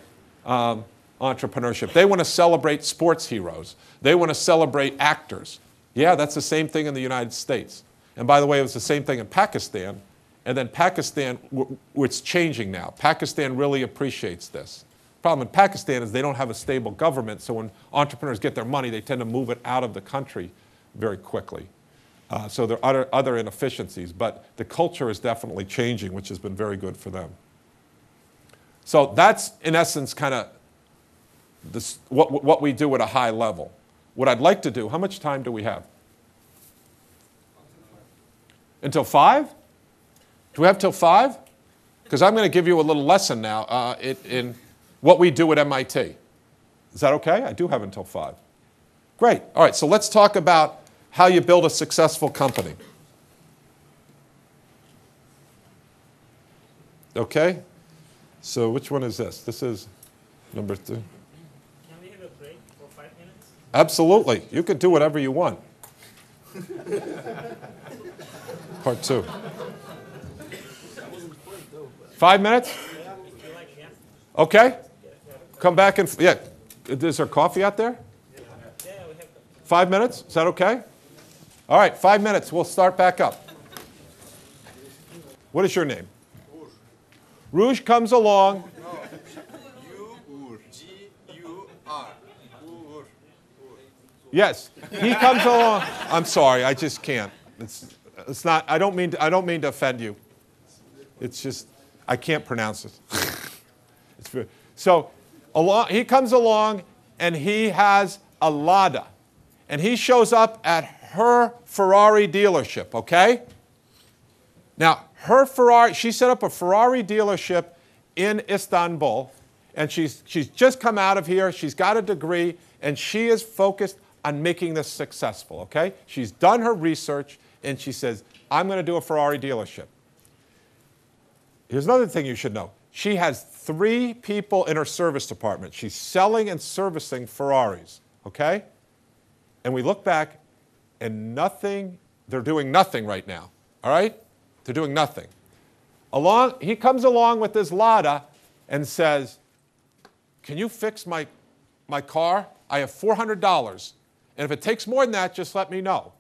entrepreneurship. They want to celebrate sports heroes. They want to celebrate actors. Yeah, that's the same thing in the United States. And by the way, it was the same thing in Pakistan. And then Pakistan, it's changing now. Pakistan really appreciates this. The problem in Pakistan is they don't have a stable government, so when entrepreneurs get their money, they tend to move it out of the country very quickly. So there are other inefficiencies, but the culture is definitely changing, which has been very good for them. So that's, in essence, kind of what we do at a high level. What I'd like to do, how much time do we have? Until 5? Do we have till 5? Because I'm going to give you a little lesson now in what we do at MIT. Is that okay? I do have until 5. Great. All right, so let's talk about how you build a successful company. Okay? So which one is this? This is number 2. Can we have a break for 5 minutes? Absolutely. You can do whatever you want. Part 2. 5 minutes? Okay. Come back and, yeah. Is there coffee out there? 5 minutes? Is that okay? All right, 5 minutes. We'll start back up. What is your name? Rouge comes along. U-G-U-R. Yes, he comes along. I'm sorry, I just can't. It's not. I don't mean to offend you. It's just I can't pronounce it. So he comes along and he has a Lada, and he shows up at her Ferrari dealership. Okay. Now her Ferrari. She set up a Ferrari dealership in Istanbul, and she's just come out of here. She's got a degree, and she is focused on making this successful. Okay. She's done her research, and she says, "I'm going to do a Ferrari dealership." Here's another thing you should know. She has 3 people in her service department. She's selling and servicing Ferraris, okay? And we look back, and they're doing nothing right now, all right? They're doing nothing. He comes along with this Lada and says, "Can you fix my car? I have $400, and if it takes more than that, just let me know.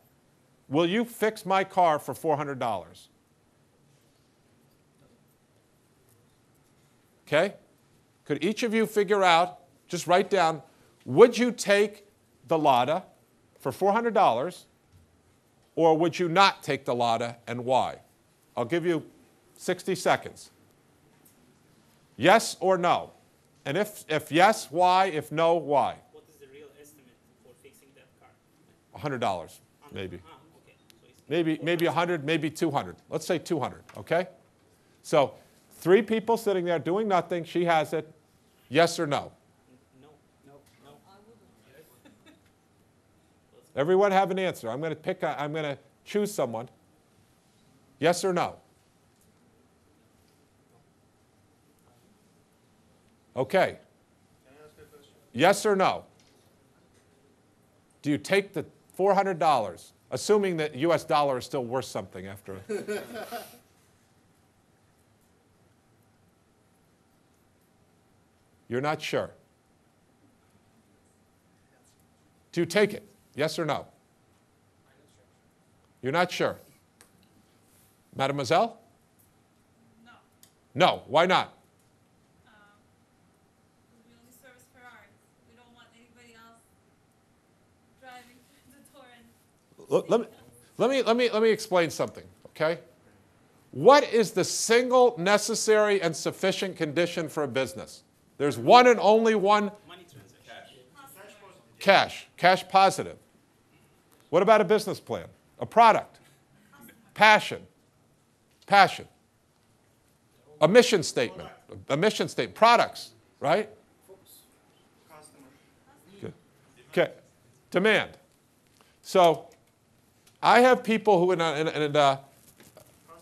Will you fix my car for $400? Okay? Could each of you figure out, just write down, would you take the Lada for $400, or would you not take the Lada, and why? I'll give you 60 seconds. Yes or no? And if yes, why? If no, why? What is the real estimate for fixing that car? $100, maybe. Okay. So it's Maybe 100, maybe 200. Let's say 200, okay? So 3 people sitting there doing nothing. She has it. Yes or no? no. Everyone have an answer. I'm going to choose someone. Yes or no? Okay. Yes or no? Do you take the $400, assuming that US dollar is still worth something after? You're not sure. Do you take it? Yes or no? You're not sure. Mademoiselle? No. No. Why not? We only service Ferraris. We don't want anybody else driving the door and Let me explain something, okay? What is the single necessary and sufficient condition for a business? There's one and only one. money transaction. Cash positive. What about a business plan? A product? Passion. A mission statement. Products, right? Good. Okay. Demand. So I have people who,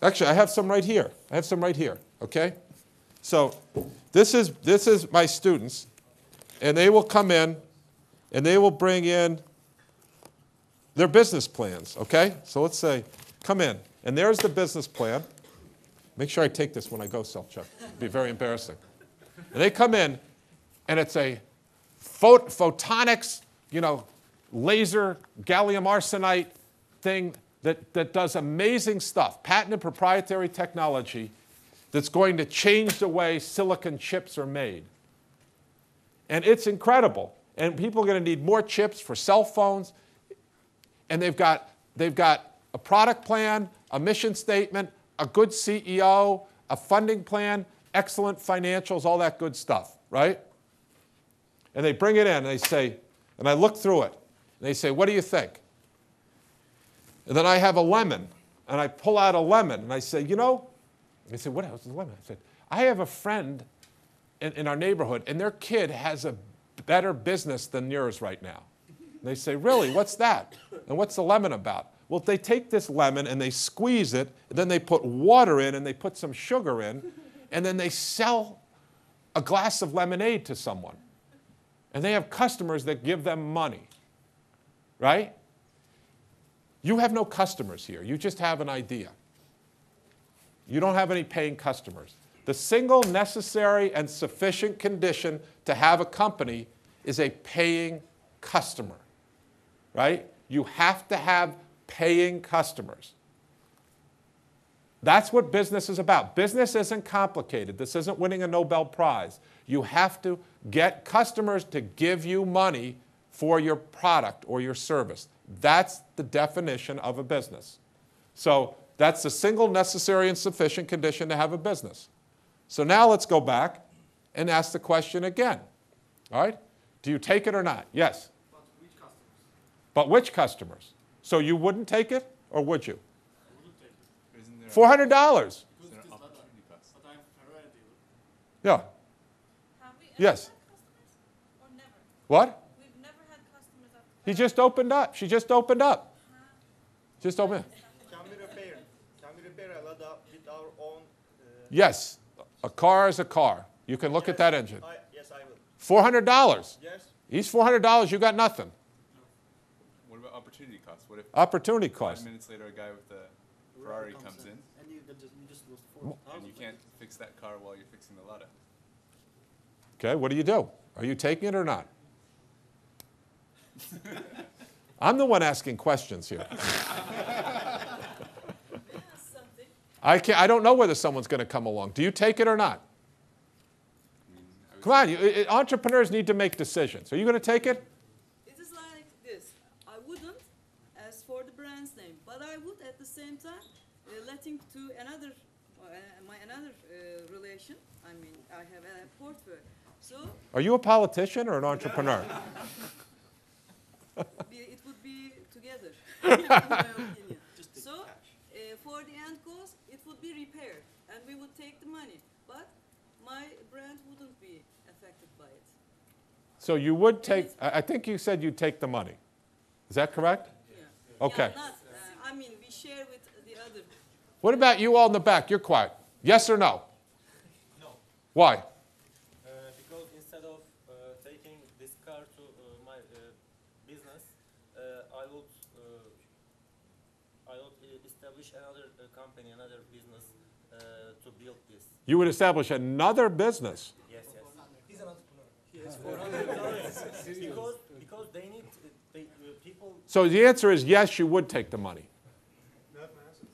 actually I have some right here. Okay? So this is my students, and they will come in, and they will bring in their business plans, okay? So let's say, come in, and there's the business plan. Make sure I take this when I go self-check. It'd be very embarrassing. And they come in, and it's a photonics, you know, laser gallium arsenide thing that does amazing stuff, patented proprietary technology that's going to change the way silicon chips are made. And it's incredible. And people are going to need more chips for cell phones. And they've got a product plan, a mission statement, a good CEO, a funding plan, excellent financials, all that good stuff, right? And they bring it in and they say, and I look through it, and they say, what do you think? And then I have a lemon, and I pull out a lemon, and I say, you know, they say, what else is a lemon? I said, I have a friend in our neighborhood, and their kid has a better business than yours right now. And they say, really, what's that? And what's the lemon about? Well, they take this lemon and they squeeze it, and then they put water in and they put some sugar in, and then they sell a glass of lemonade to someone. And they have customers that give them money, right? You have no customers here. You just have an idea. You don't have any paying customers. The single necessary and sufficient condition to have a company is a paying customer, right? You have to have paying customers. That's what business is about. Business isn't complicated. This isn't winning a Nobel Prize. You have to get customers to give you money for your product or your service. That's the definition of a business. So that's the single necessary and sufficient condition to have a business. So now let's go back and ask the question again. All right? Do you take it or not? Yes. But which customers? But which customers? So you wouldn't take it, or would you? I wouldn't take it. Isn't there $400. Because it is not opportunity cost? but I'm Ferrari dealer. Yeah. Have we ever Yes. had customers? Or never? What? We've never had customers after He just opened up. She just opened up. Just opened. Can we repair a Lada with our own? Yes. A car is a car. You can look at that engine. Yes, I will. $400. Yes. He's $400. You got nothing. What about opportunity cost? What if Opportunity 5 cost. minutes later a guy with a Ferrari comes in And you just lose 4,000. and you can't fix that car while you're fixing the Lada? Okay, what do? Are you taking it or not? I'm the one asking questions here. Something. I don't know whether someone's going to come along. Do you take it or not? Come on, entrepreneurs need to make decisions. Are you going to take it? It is like this. I wouldn't, as for the brand's name, but I would at the same time letting to another, another relation. I mean, I have a portfolio. So Are you a politician or an entrepreneur? it would be together, in my opinion. So for the end cost, it would be repaired, and we would take the money. But my brand wouldn't be affected by it. So you would take, I think you said you'd take the money. Is that correct? Yeah. Okay. Yeah, not, I mean, we share with the other. What about you all in the back? You're quiet. Yes or no? No. Why? Because instead of taking this car to my business, I would establish another company, another business to build this. You would establish another business. Yes, yes. He's an entrepreneur. He has $400 because they need people. So the answer is yes, you would take the money. Not my answer.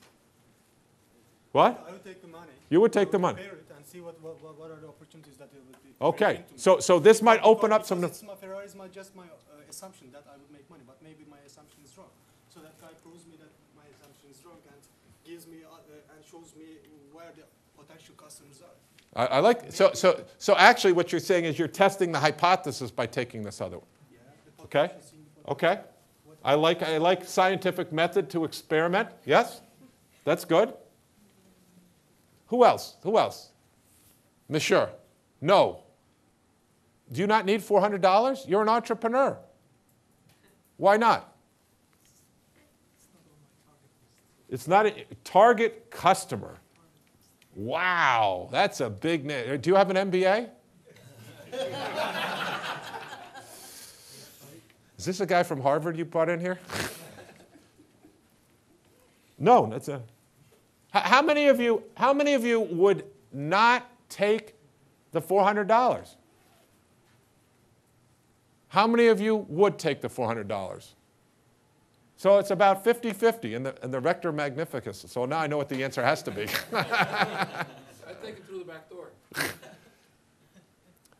What? I would take the money. You would take the money. Compare it and see what are the opportunities that it would be. Okay. bring to me. So this might open up Because some. it's my Ferrari is just my assumption that I would make money, but maybe my assumption is wrong. So that guy proves me that my assumption is wrong and gives me and shows me where the potential customers are. I like so actually what you're saying is you're testing the hypothesis by taking this other one. Yeah, the Okay. potential seeing the Okay. I like scientific method to experiment. Yes? That's good. Who else? Who else? Monsieur. No. Do you not need $400? You're an entrepreneur. Why not? It's not a target customer. Wow, that's a big name. Do you have an MBA? Is this a guy from Harvard you brought in here? No, that's a. How many of you would not take the $400? How many of you would take the $400? So it's about 50-50 in the Rector Magnificus. So now I know what the answer has to be. I'd take it through the back door.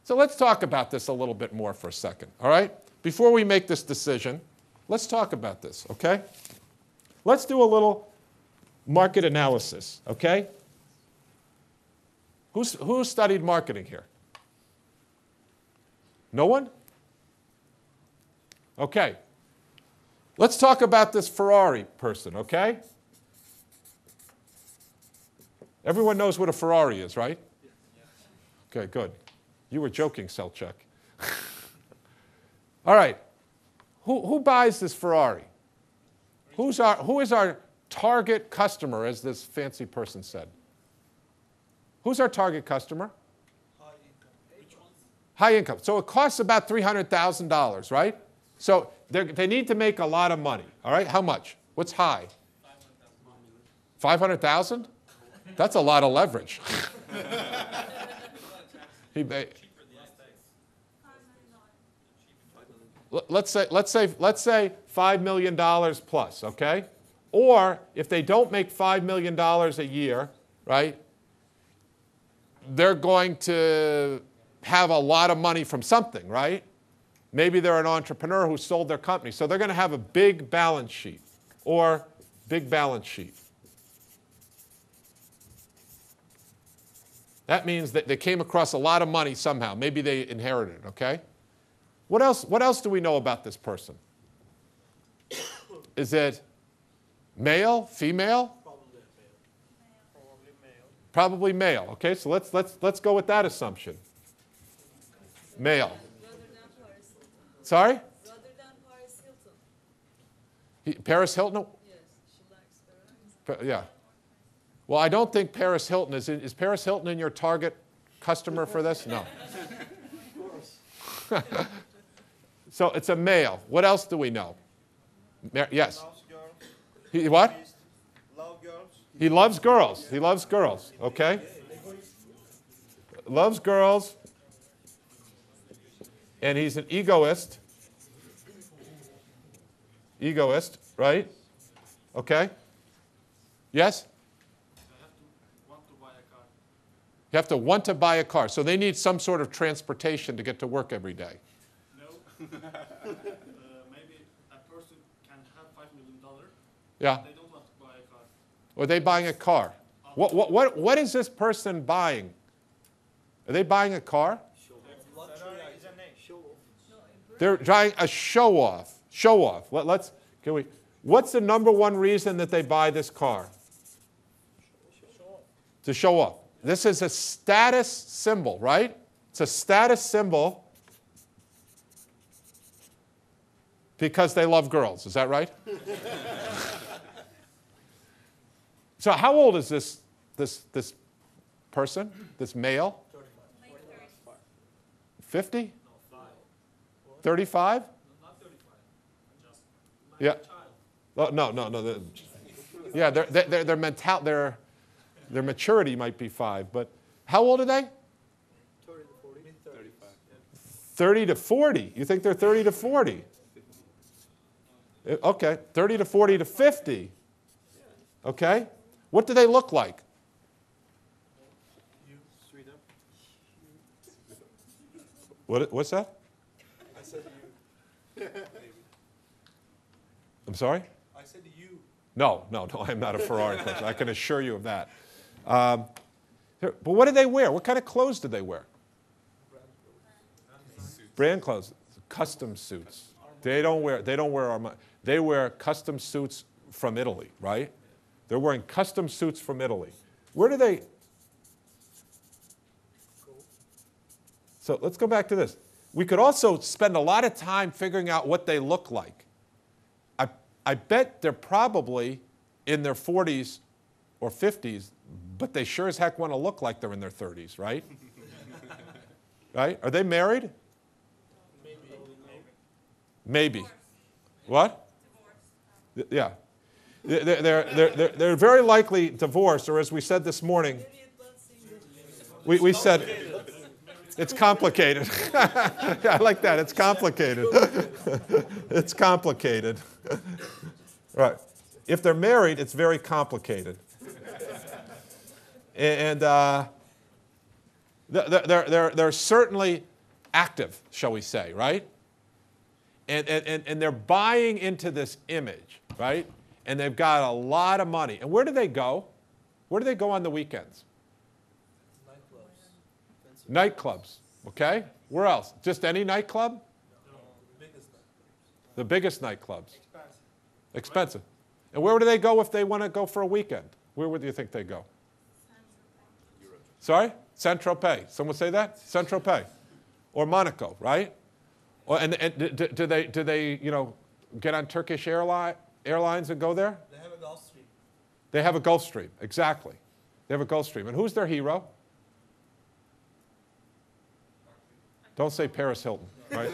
So let's talk about this a little bit more for a second, all right? Before we make this decision, let's talk about this, okay? Let's do a little market analysis, okay? Who studied marketing here? No one? Okay. Let's talk about this Ferrari person, okay? Everyone knows what a Ferrari is, right? Okay, good. You were joking, Selchuk. All right. Who buys this Ferrari? Who is our target customer, as this fancy person said? Who's our target customer? High income. Which ones? High income. So it costs about $300,000, right? So they need to make a lot of money, all right? How much? What's high? 500,000? That's a lot of leverage. Let's say $5 million plus, okay? Or if they don't make $5 million a year, right, they're going to have a lot of money from something, right? Maybe they're an entrepreneur who sold their company. So they're going to have a big balance sheet or big balance sheet. That means that they came across a lot of money somehow. Maybe they inherited it, okay? What else do we know about this person? Is it male, female? Probably male. Okay, so let's go with that assumption. Male. Rather than Paris Hilton. Sorry? Rather than Paris Hilton. Paris Hilton? Yes, she likes Paris. Yeah. Well, I don't think Paris Hilton is Paris Hilton in your target customer for this? No. So it's a male. What else do we know? Yes. Loves girls. He what? Love girls. He loves girls. He loves girls. Okay. Loves girls. And he's an egoist. Egoist, right? Okay. Yes? You have to want to buy a car. So they need some sort of transportation to get to work every day. No. Maybe a person can have $5 million. Yeah. They don't want to buy a car. Or are they buying a car? What is this person buying? Are they buying a car? Luxury is a name. Show off. They're trying a show off. Show off. What's the number one reason that they buy this car? To show off. This is a status symbol, right? It's a status symbol because they love girls. Is that right? So how old is this person, this male? 50? 35? Not 35. Just Yeah. Oh, no. Yeah, their maturity might be 5, but how old are they? 30 to 40. 35. 30 to 40. You think they're 30 to 40? Okay, 30 to 40 to 50. Okay. What do they look like? You, Sweden. What's that? I said you. I'm sorry? I said you. No, I'm not a Ferrari person. I can assure you of that. But what do they wear? What kind of clothes do they wear? Brand clothes, custom suits. They don't wear Armani. They wear custom suits from Italy, right? They're wearing custom suits from Italy. Where do they? So let's go back to this. We could also spend a lot of time figuring out what they look like. I bet they're probably in their 40s or 50s, but they sure as heck want to look like they're in their 30s, right? Right? Are they married? Maybe. What? Yeah. They're very likely divorced, or as we said this morning, we said It's complicated. Yeah, I like that. It's complicated. It's complicated. Right. If they're married, it's very complicated. And they're certainly active, shall we say, right? And they're buying into this image, right? And they've got a lot of money. And where do they go? Where do they go on the weekends? Nightclubs, okay? Where else? Just any nightclub? No, the biggest nightclubs. Expensive. And where do they go if they want to go for a weekend? Where would you think they go? Sorry? Saint-Tropez. Someone say that? Saint-Tropez. Or Monaco, right? Or, and do they get on Turkish Airlines and go there? They have a Gulfstream. They have a Gulfstream, exactly. They have a Gulfstream. And who's their hero? Don't say Paris Hilton, right?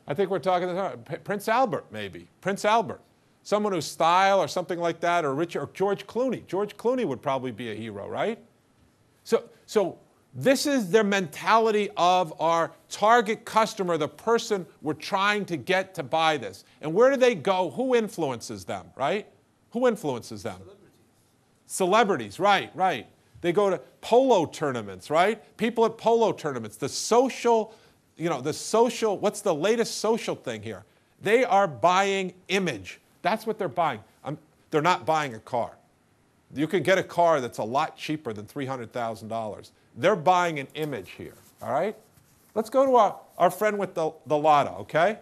I think we're talking Prince Albert, maybe. Prince Albert. Someone who's style or something like that, or Richard, or George Clooney. George Clooney would probably be a hero, right? So this is their mentality of our target customer, the person we're trying to get to buy this. And where do they go? Who influences them, right? Who influences them? Celebrities, right. They go to polo tournaments, right? People at polo tournaments. The social, what's the latest social thing here? They are buying image. That's what they're buying. They're not buying a car. You can get a car that's a lot cheaper than $300,000. They're buying an image here, all right? Let's go to our friend with the lotto, okay?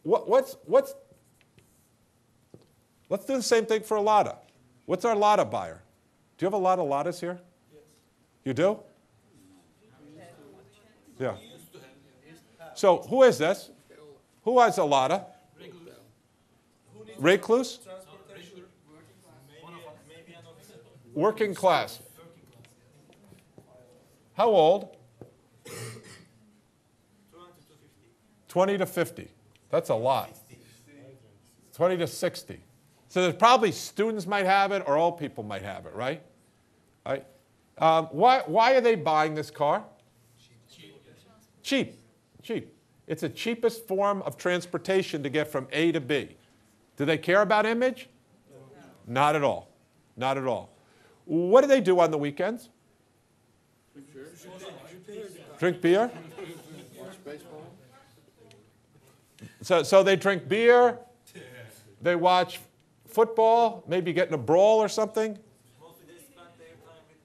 Let's do the same thing for a lotto. What's our lotto buyer? Do you have a lot of lottos here? Yes. You do? Yeah. So who is this? Who has a lotto? Recluse? Working class. How old? 20 to 50. That's a lot. 20 to 60. So there's probably students might have it or old people might have it, right? Right? Why are they buying this car? Cheap. It's the cheapest form of transportation to get from A to B. Do they care about image? No. Not at all. Not at all. What do they do on the weekends? Drink beer? Watch baseball. So they drink beer, they watch football, maybe get in a brawl or something. Mostly they spend their time with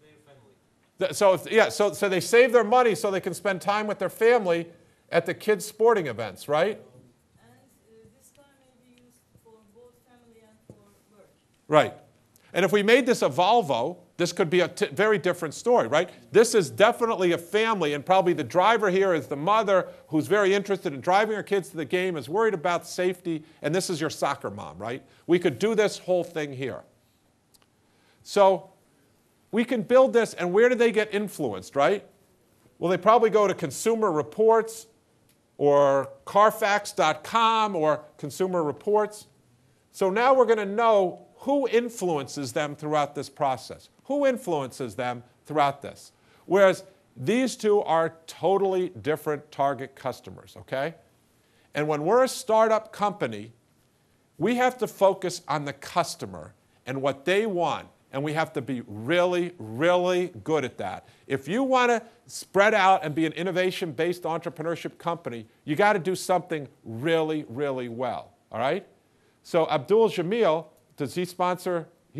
their family. So they save their money so they can spend time with their family at the kids' sporting events, right? And this car may be used for both family and for work. Right. And if we made this a Volvo, this could be a very different story, right? This is definitely a family, and probably the driver here is the mother who's very interested in driving her kids to the game, is worried about safety, and this is your soccer mom, right? We could do this whole thing here. So we can build this, and where do they get influenced, right? Well, they probably go to Consumer Reports or Carfax.com or Consumer Reports. So now we're going to know who influences them throughout this process. Who influences them throughout this? Whereas these two are totally different target customers, okay? And when we're a startup company, we have to focus on the customer and what they want. And we have to be really, really good at that. If you want to spread out and be an innovation-based entrepreneurship company, you got to do something really, really well, all right? So Abdul Jamil, he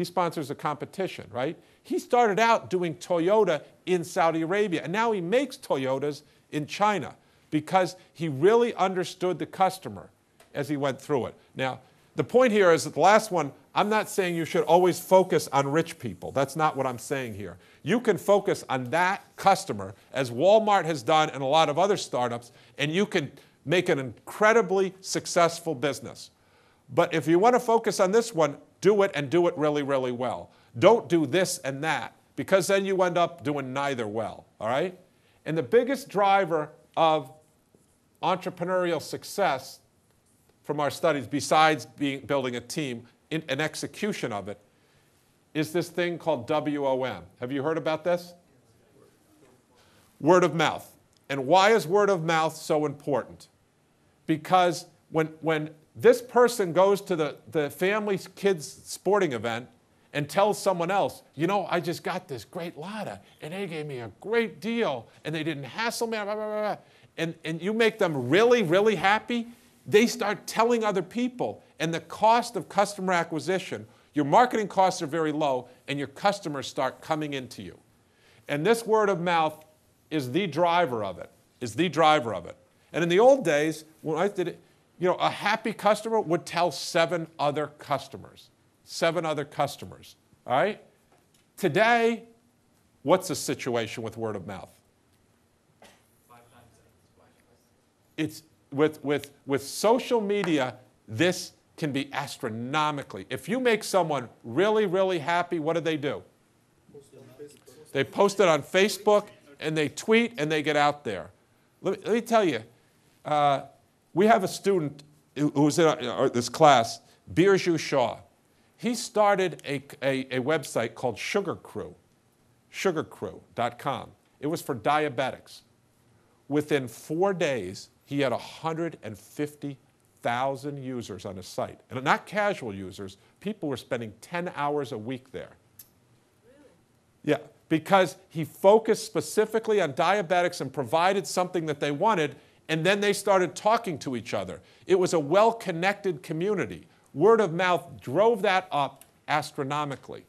sponsors a competition, right? He started out doing Toyota in Saudi Arabia, and now he makes Toyotas in China because he really understood the customer as he went through it. Now, the point here is that the last one, I'm not saying you should always focus on rich people. That's not what I'm saying here. You can focus on that customer, as Walmart has done and a lot of other startups, and you can make an incredibly successful business. But if you want to focus on this one, do it and do it really, really well. Don't do this and that, because then you end up doing neither well, all right? And the biggest driver of entrepreneurial success from our studies, besides building a team, an execution of it, is this thing called WOM. Have you heard about this? Word of mouth. And why is word of mouth so important? Because when this person goes to the family's kids' sporting event and tells someone else, you know, I just got this great lotta, and they gave me a great deal, and they didn't hassle me, blah, blah, blah, blah. And you make them really, really happy, they start telling other people, and the cost of customer acquisition, your marketing costs are very low, and your customers start coming into you. And this word of mouth is the driver of it, And in the old days, when I did it, you know, a happy customer would tell 7 other customers. 7 other customers, all right? Today, what's the situation with word of mouth? 5 times. It's with social media, this can be astronomically. If you make someone really, really happy, what do? They post it on Facebook, and they tweet, and they get out there. Let me tell you, we have a student who was in this class, Birju Shaw. He started a website called Sugar Crew, sugarcrew.com. It was for diabetics. Within 4 days, he had 150,000 users on his site. And not casual users. People were spending 10 hours a week there. Really? Yeah, because he focused specifically on diabetics and provided something that they wanted, and then they started talking to each other. It was a well-connected community. Word of mouth drove that up astronomically.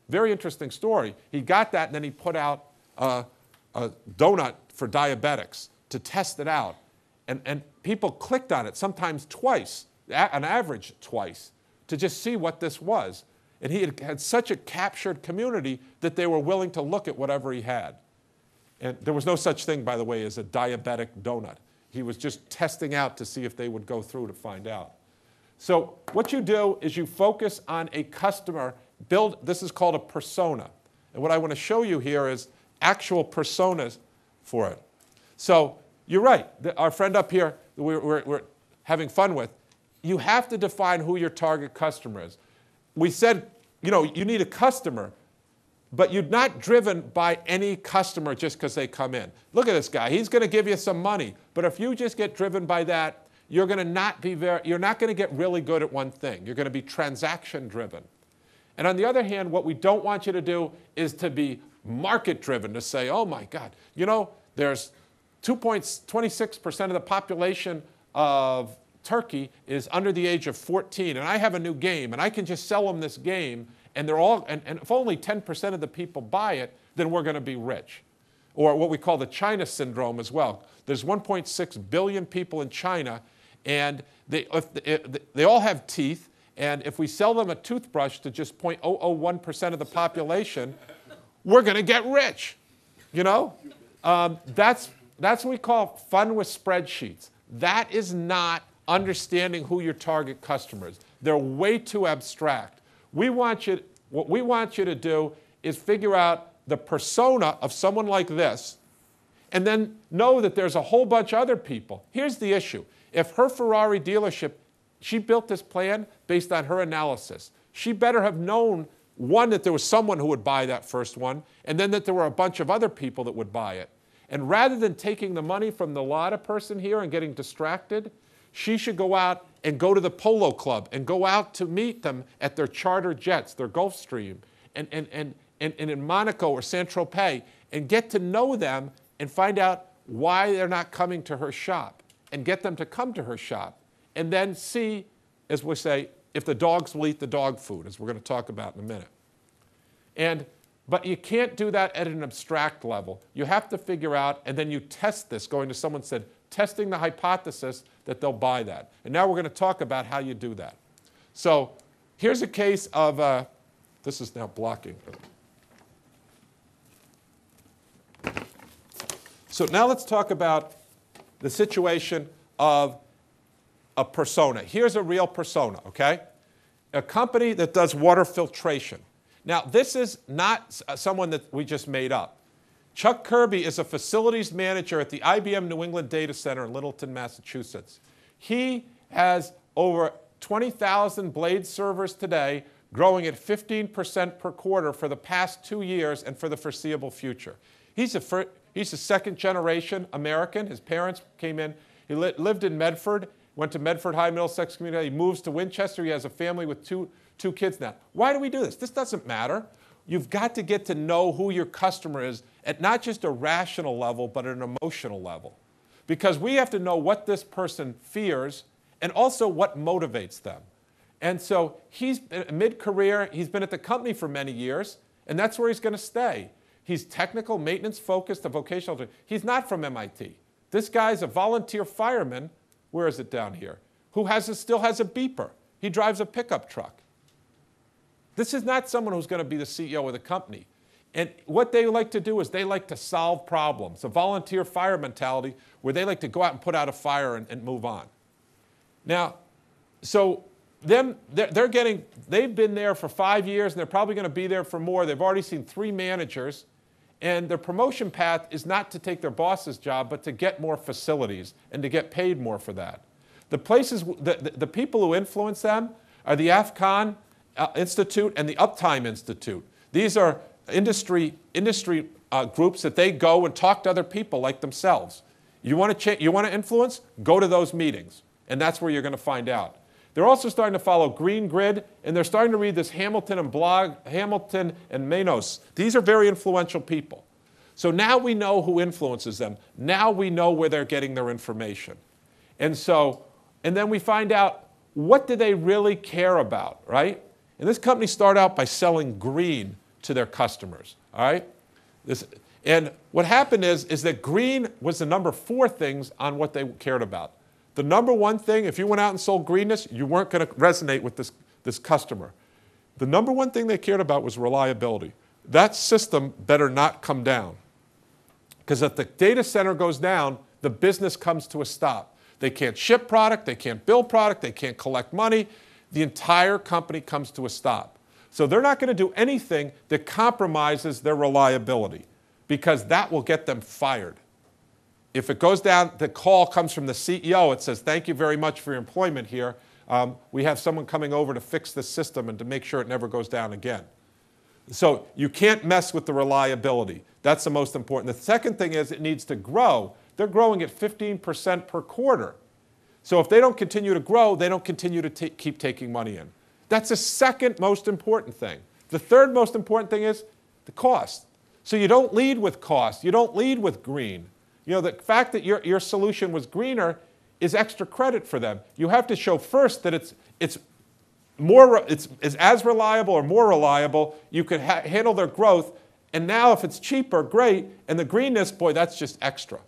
Very interesting story. He got that, and then he put out a donut for diabetics to test it out. And people clicked on it, sometimes twice, on average twice, to just see what this was. And he had such a captured community that they were willing to look at whatever he had. And there was no such thing, by the way, as a diabetic donut. He was just testing out to see if they would go through to find out. So what you do is you focus on a customer, this is called a persona. And what I want to show you here is actual personas for it. So you're right, our friend up here we're having fun with, you have to define who your target customer is. We said, you know, you need a customer, but you're not driven by any customer just because they come in. Look at this guy, he's going to give you some money, but if you just get driven by that, you're not going to get really good at one thing. You're going to be transaction driven. And on the other hand, what we don't want you to do is to be market driven, to say, oh my God, you know, there's 26% of the population of Turkey is under the age of 14, and I have a new game, and I can just sell them this game, and and if only 10% of the people buy it, then we're going to be rich. Or what we call the China syndrome as well. There's 1.6 billion people in China, and they all have teeth, and if we sell them a toothbrush to just 0.001% of the population, we're going to get rich, you know? That's what we call fun with spreadsheets. That is not understanding who your target customer is. They're way too abstract. What we want you to do is figure out the persona of someone like this, and then know that there's a whole bunch of other people. Here's the issue. If her Ferrari dealership, she built this plan based on her analysis. She better have known, one, that there was someone who would buy that first one, and then that there were a bunch of other people that would buy it. And rather than taking the money from the Lotta person here and getting distracted, she should go out and go to the Polo Club and go out to meet them at their charter jets, their Gulfstream, and in Monaco or Saint-Tropez, and get to know them and find out why they're not coming to her shop, and get them to come to her shop, and then see, as we say, if the dogs will eat the dog food, as we're going to talk about in a minute. But you can't do that at an abstract level. You have to figure out, and then you test this, going to someone said, testing the hypothesis that they'll buy that. And now we're going to talk about how you do that. So here's a case of, this is now blocking. So now let's talk about the situation of a persona. Here's a real persona, okay? A company that does water filtration. Now, this is not someone that we just made up. Chuck Kirby is a facilities manager at the IBM New England Data Center in Littleton, Massachusetts. He has over 20,000 Blade servers today, growing at 15% per quarter for the past 2 years and for the foreseeable future. He's He's a second-generation American. His parents came in. He lived in Medford, went to Medford High Middlesex Community. He moves to Winchester. He has a family with two kids now. Why do we do this? This doesn't matter. You've got to get to know who your customer is at not just a rational level, but at an emotional level. Because we have to know what this person fears and also what motivates them. And so he's mid-career. He's been at the company for many years, and that's where he's going to stay. He's technical, maintenance-focused, a vocational. He's not from MIT. This guy's a volunteer fireman. Where is it down here? Who still has a beeper. He drives a pickup truck. This is not someone who's going to be the CEO of the company. And what they like to do is they like to solve problems, a volunteer fire mentality where they like to go out and put out a fire and move on. Now, so they've been there for 5 years, and they're probably going to be there for more. They've already seen 3 managers, and their promotion path is not to take their boss's job, but to get more facilities and to get paid more for that. The places, the people who influence them are the AFCON Institute and the Uptime Institute. These are industry groups that they go and talk to other people like themselves. You want to influence? Go to those meetings, and that's where you're going to find out. They're also starting to follow Green Grid, and they're starting to read this Hamilton and Manos. These are very influential people. So now we know who influences them. Now we know where they're getting their information. And then we find out, what do they really care about, right? And this company started out by selling green to their customers, all right? And what happened is that green was the number 4 things on what they cared about. The number 1 thing, if you went out and sold greenness, you weren't going to resonate with this customer. The number 1 thing they cared about was reliability. That system better not come down. Because if the data center goes down, the business comes to a stop. They can't ship product, they can't build product, they can't collect money. The entire company comes to a stop. So they're not going to do anything that compromises their reliability, because that will get them fired. If it goes down, the call comes from the CEO. It says, thank you very much for your employment here. We have someone coming over to fix this system and to make sure it never goes down again. So you can't mess with the reliability. That's the most important. The second thing is it needs to grow. They're growing at 15% per quarter. So if they don't continue to grow, they don't continue to keep taking money in. That's the second most important thing. The third most important thing is the cost. So you don't lead with cost. You don't lead with green. You know, the fact that your solution was greener is extra credit for them. You have to show first that it's as reliable or more reliable. You can handle their growth. And now if it's cheaper, great. And the greenness, boy, that's just extra.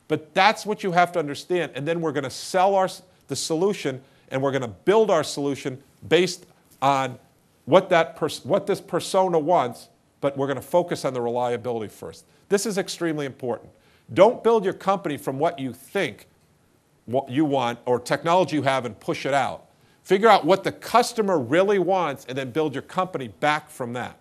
But that's what you have to understand. And then we're going to sell the solution, and we're going to build our solution based on what this persona wants, but we're going to focus on the reliability first. This is extremely important. Don't build your company from what you think what you want or technology you have and push it out. Figure out what the customer really wants and then build your company back from that.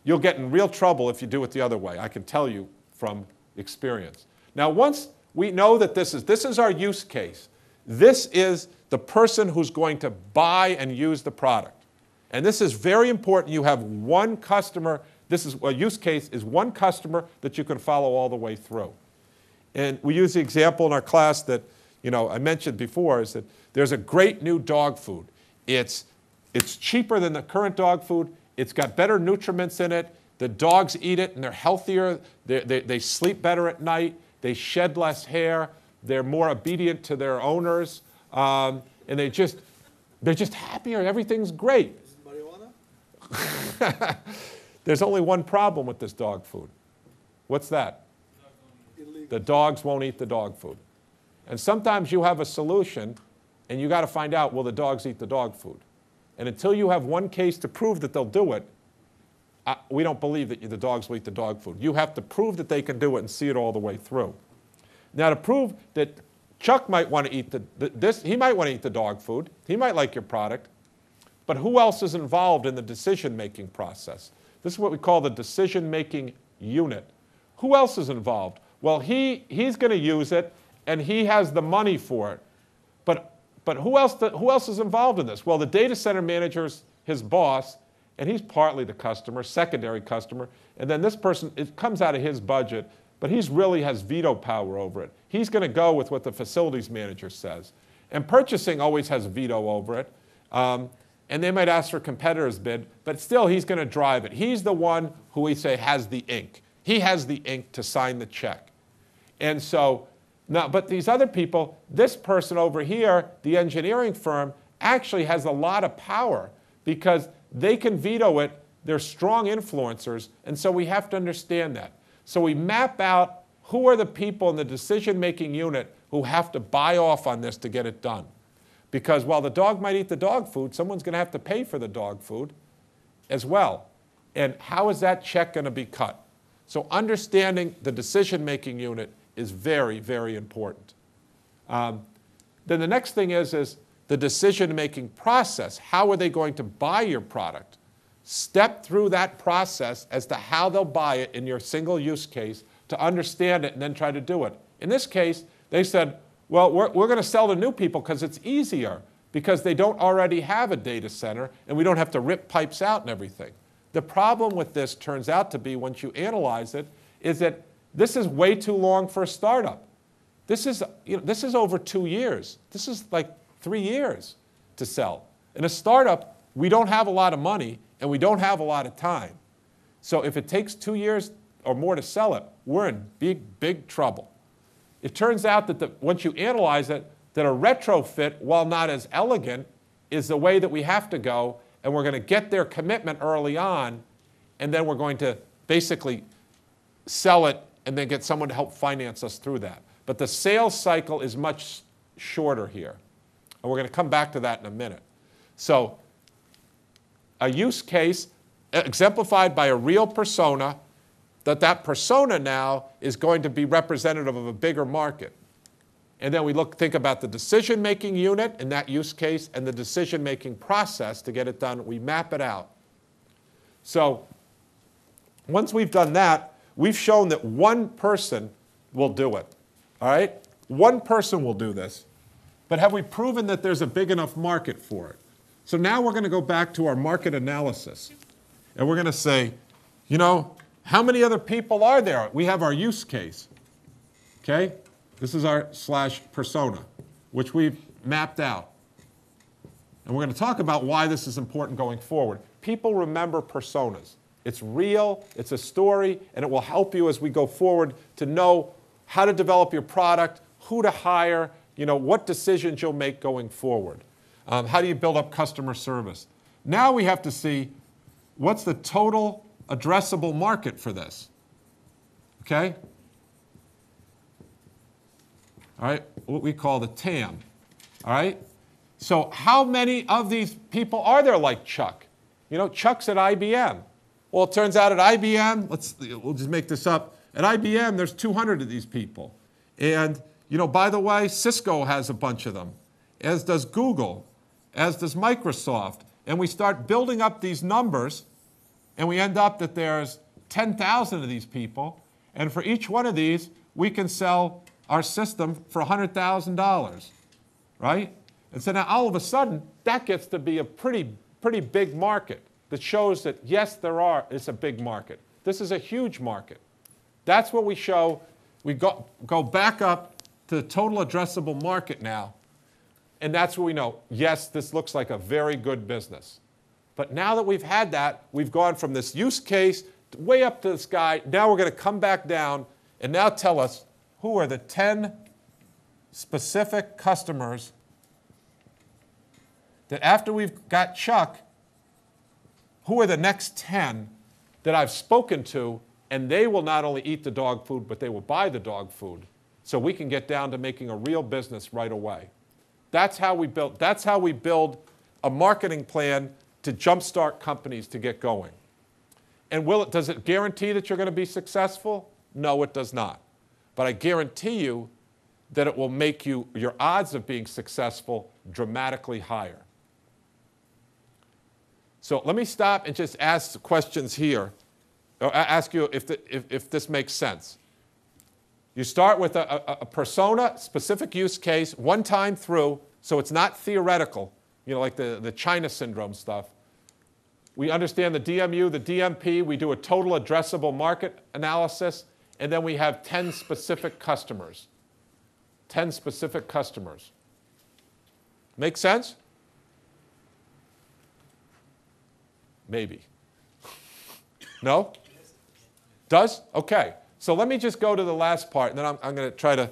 You'll get in real trouble if you do it the other way. I can tell you from experience. Now, once we know that this is our use case, this is the person who's going to buy and use the product. And this is very important. You have one customer. This is a use case is one customer that you can follow all the way through. And we use the example in our class that I mentioned before, is that there's a great new dog food. It's cheaper than the current dog food. It's got better nutriments in it. The dogs eat it and they're healthier. They sleep better at night. They shed less hair. They're more obedient to their owners. And they're just happier. Everything's great. Is it marijuana? There's only one problem with this dog food. What's that? Illegal. The dogs won't eat the dog food. And sometimes you have a solution, and you got to find out, will the dogs eat the dog food? And until you have one case to prove that they'll do it, we don't believe that the dogs will eat the dog food. You have to prove that they can do it and see it all the way through. Now, to prove that Chuck might want to eat he might want to eat the dog food. He might like your product. But who else is involved in the decision-making process? This is what we call the decision-making unit. Who else is involved? Well, he's going to use it, and he has the money for it. But who else is involved in this? Well, the data center manager's his boss, and he's partly the customer, secondary customer. And then this person, it comes out of his budget. but he really has veto power over it. He's going to go with what the facilities manager says. And purchasing always has veto over it. And they might ask for competitor's bid, but still he's going to drive it. He's the one who we say has the ink. He has the ink to sign the check. And so, now, but these other people, this person over here, the engineering firm, actually has a lot of power because they can veto it. They're strong influencers, and so we have to understand that. So we map out who are the people in the decision-making unit who have to buy off on this to get it done. Because while the dog might eat the dog food, someone's going to have to pay for the dog food as well. And how is that check going to be cut? So understanding the decision-making unit is very, very important. Then the next thing is the decision-making process. How are they going to buy your product? Step through that process as to how they'll buy it in your single use case to understand it and then try to do it. In this case, they said, well, we're going to sell to new people because it's easier because they don't already have a data center and we don't have to rip pipes out and everything. The problem with this turns out to be, once you analyze it, is that this is way too long for a startup. This is over 2 years. This is like 3 years to sell. In a startup, we don't have a lot of money and we don't have a lot of time. So if it takes 2 years or more to sell it, we're in big, big trouble. It turns out that once you analyze it, that a retrofit, while not as elegant, is the way that we have to go, and we're going to get their commitment early on, and then we're going to basically sell it and then get someone to help finance us through that. But the sales cycle is much shorter here, and we're going to come back to that in a minute. So a use case exemplified by a real persona, that persona now is going to be representative of a bigger market. And then we think about the decision-making unit in that use case and the decision-making process to get it done. We map it out. So once we've done that, we've shown that one person will do it. All right? One person will do this. But have we proven that there's a big enough market for it? So now we're going to go back to our market analysis. And we're going to say, you know, how many other people are there? We have our use case. Okay? This is our /persona, which we've mapped out. And we're going to talk about why this is important going forward. People remember personas. It's real, it's a story, and it will help you as we go forward to know how to develop your product, who to hire, you know, what decisions you'll make going forward. How do you build up customer service? Now we have to see what's the total addressable market for this. Okay? All right, what we call the TAM. All right? So how many of these people are there like Chuck? You know, Chuck's at IBM. Well, it turns out at IBM, we'll just make this up. At IBM, there's 200 of these people. And, you know, by the way, Cisco has a bunch of them, as does Google, as does Microsoft. And we start building up these numbers, and we end up that there's 10,000 of these people. And for each one of these, we can sell our system for $100,000, right? And so now all of a sudden, that gets to be a pretty big market that shows that, yes, it's a big market. This is a huge market. That's what we show. We go back up to the total addressable market now, and that's where we know, yes, this looks like a very good business. But now that we've had that, we've gone from this use case way up to the sky. Now we're going to come back down and now tell us who are the 10 specific customers that after we've got Chuck, who are the next 10 that I've spoken to, and they will not only eat the dog food, but they will buy the dog food. So we can get down to making a real business right away. That's how we build a marketing plan to jumpstart companies to get going. And does it guarantee that you're going to be successful? No, it does not. But I guarantee you that it will make your odds of being successful dramatically higher. So let me stop and just ask questions here, or ask you if this makes sense. You start with a persona, specific use case, one time through, so it's not theoretical, you know, like the China syndrome stuff. We understand the DMU, the DMP, we do a total addressable market analysis, and then we have 10 specific customers. 10 specific customers. Make sense? Maybe. No? Does? Okay. So let me just go to the last part, and then I'm going to try to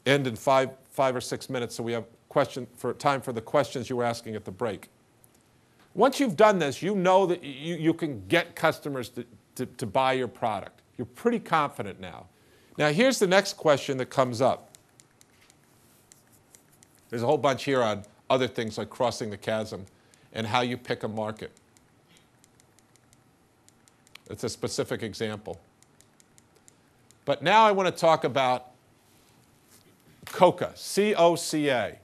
end in five or 6 minutes so we have time for the questions you were asking at the break. Once you've done this, you know that you can get customers to buy your product. You're pretty confident now. Now, here's the next question that comes up. There's a whole bunch here on other things like crossing the chasm and how you pick a market. It's a specific example. But now I want to talk about COCA, C-O-C-A.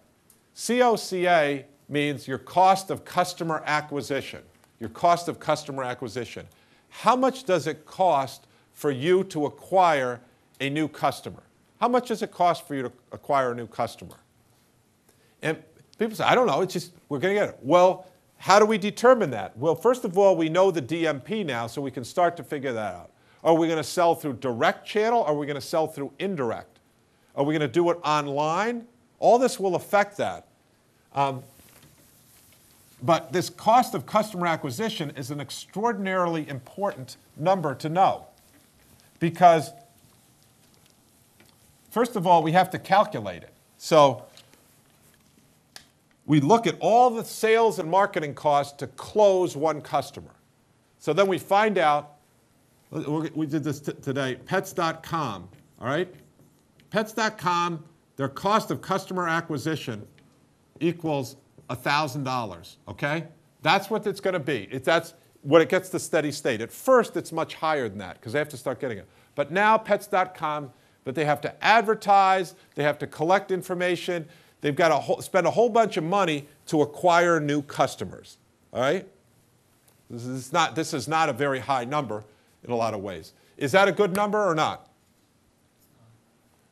C-O-C-A means your cost of customer acquisition. Your cost of customer acquisition. How much does it cost for you to acquire a new customer? How much does it cost for you to acquire a new customer? And people say, I don't know, it's just, we're going to get it. Well, how do we determine that? Well, first of all, we know the DMP now, so we can start to figure that out. Are we going to sell through direct channel? Are we going to sell through indirect? Are we going to do it online? All this will affect that. But this cost of customer acquisition is an extraordinarily important number to know. Because, first of all, we have to calculate it. So we look at all the sales and marketing costs to close one customer. So then we find out, we did this today, pets.com, all right? Pets.com, their cost of customer acquisition equals $1,000, okay? That's what it's going to be. That's when it gets to steady state. At first, it's much higher than that because they have to start getting it. But now Pets.com, but they have to advertise, they have to collect information, they've got to spend a whole bunch of money to acquire new customers, all right? This is not a very high number in a lot of ways. Is that a good number or not?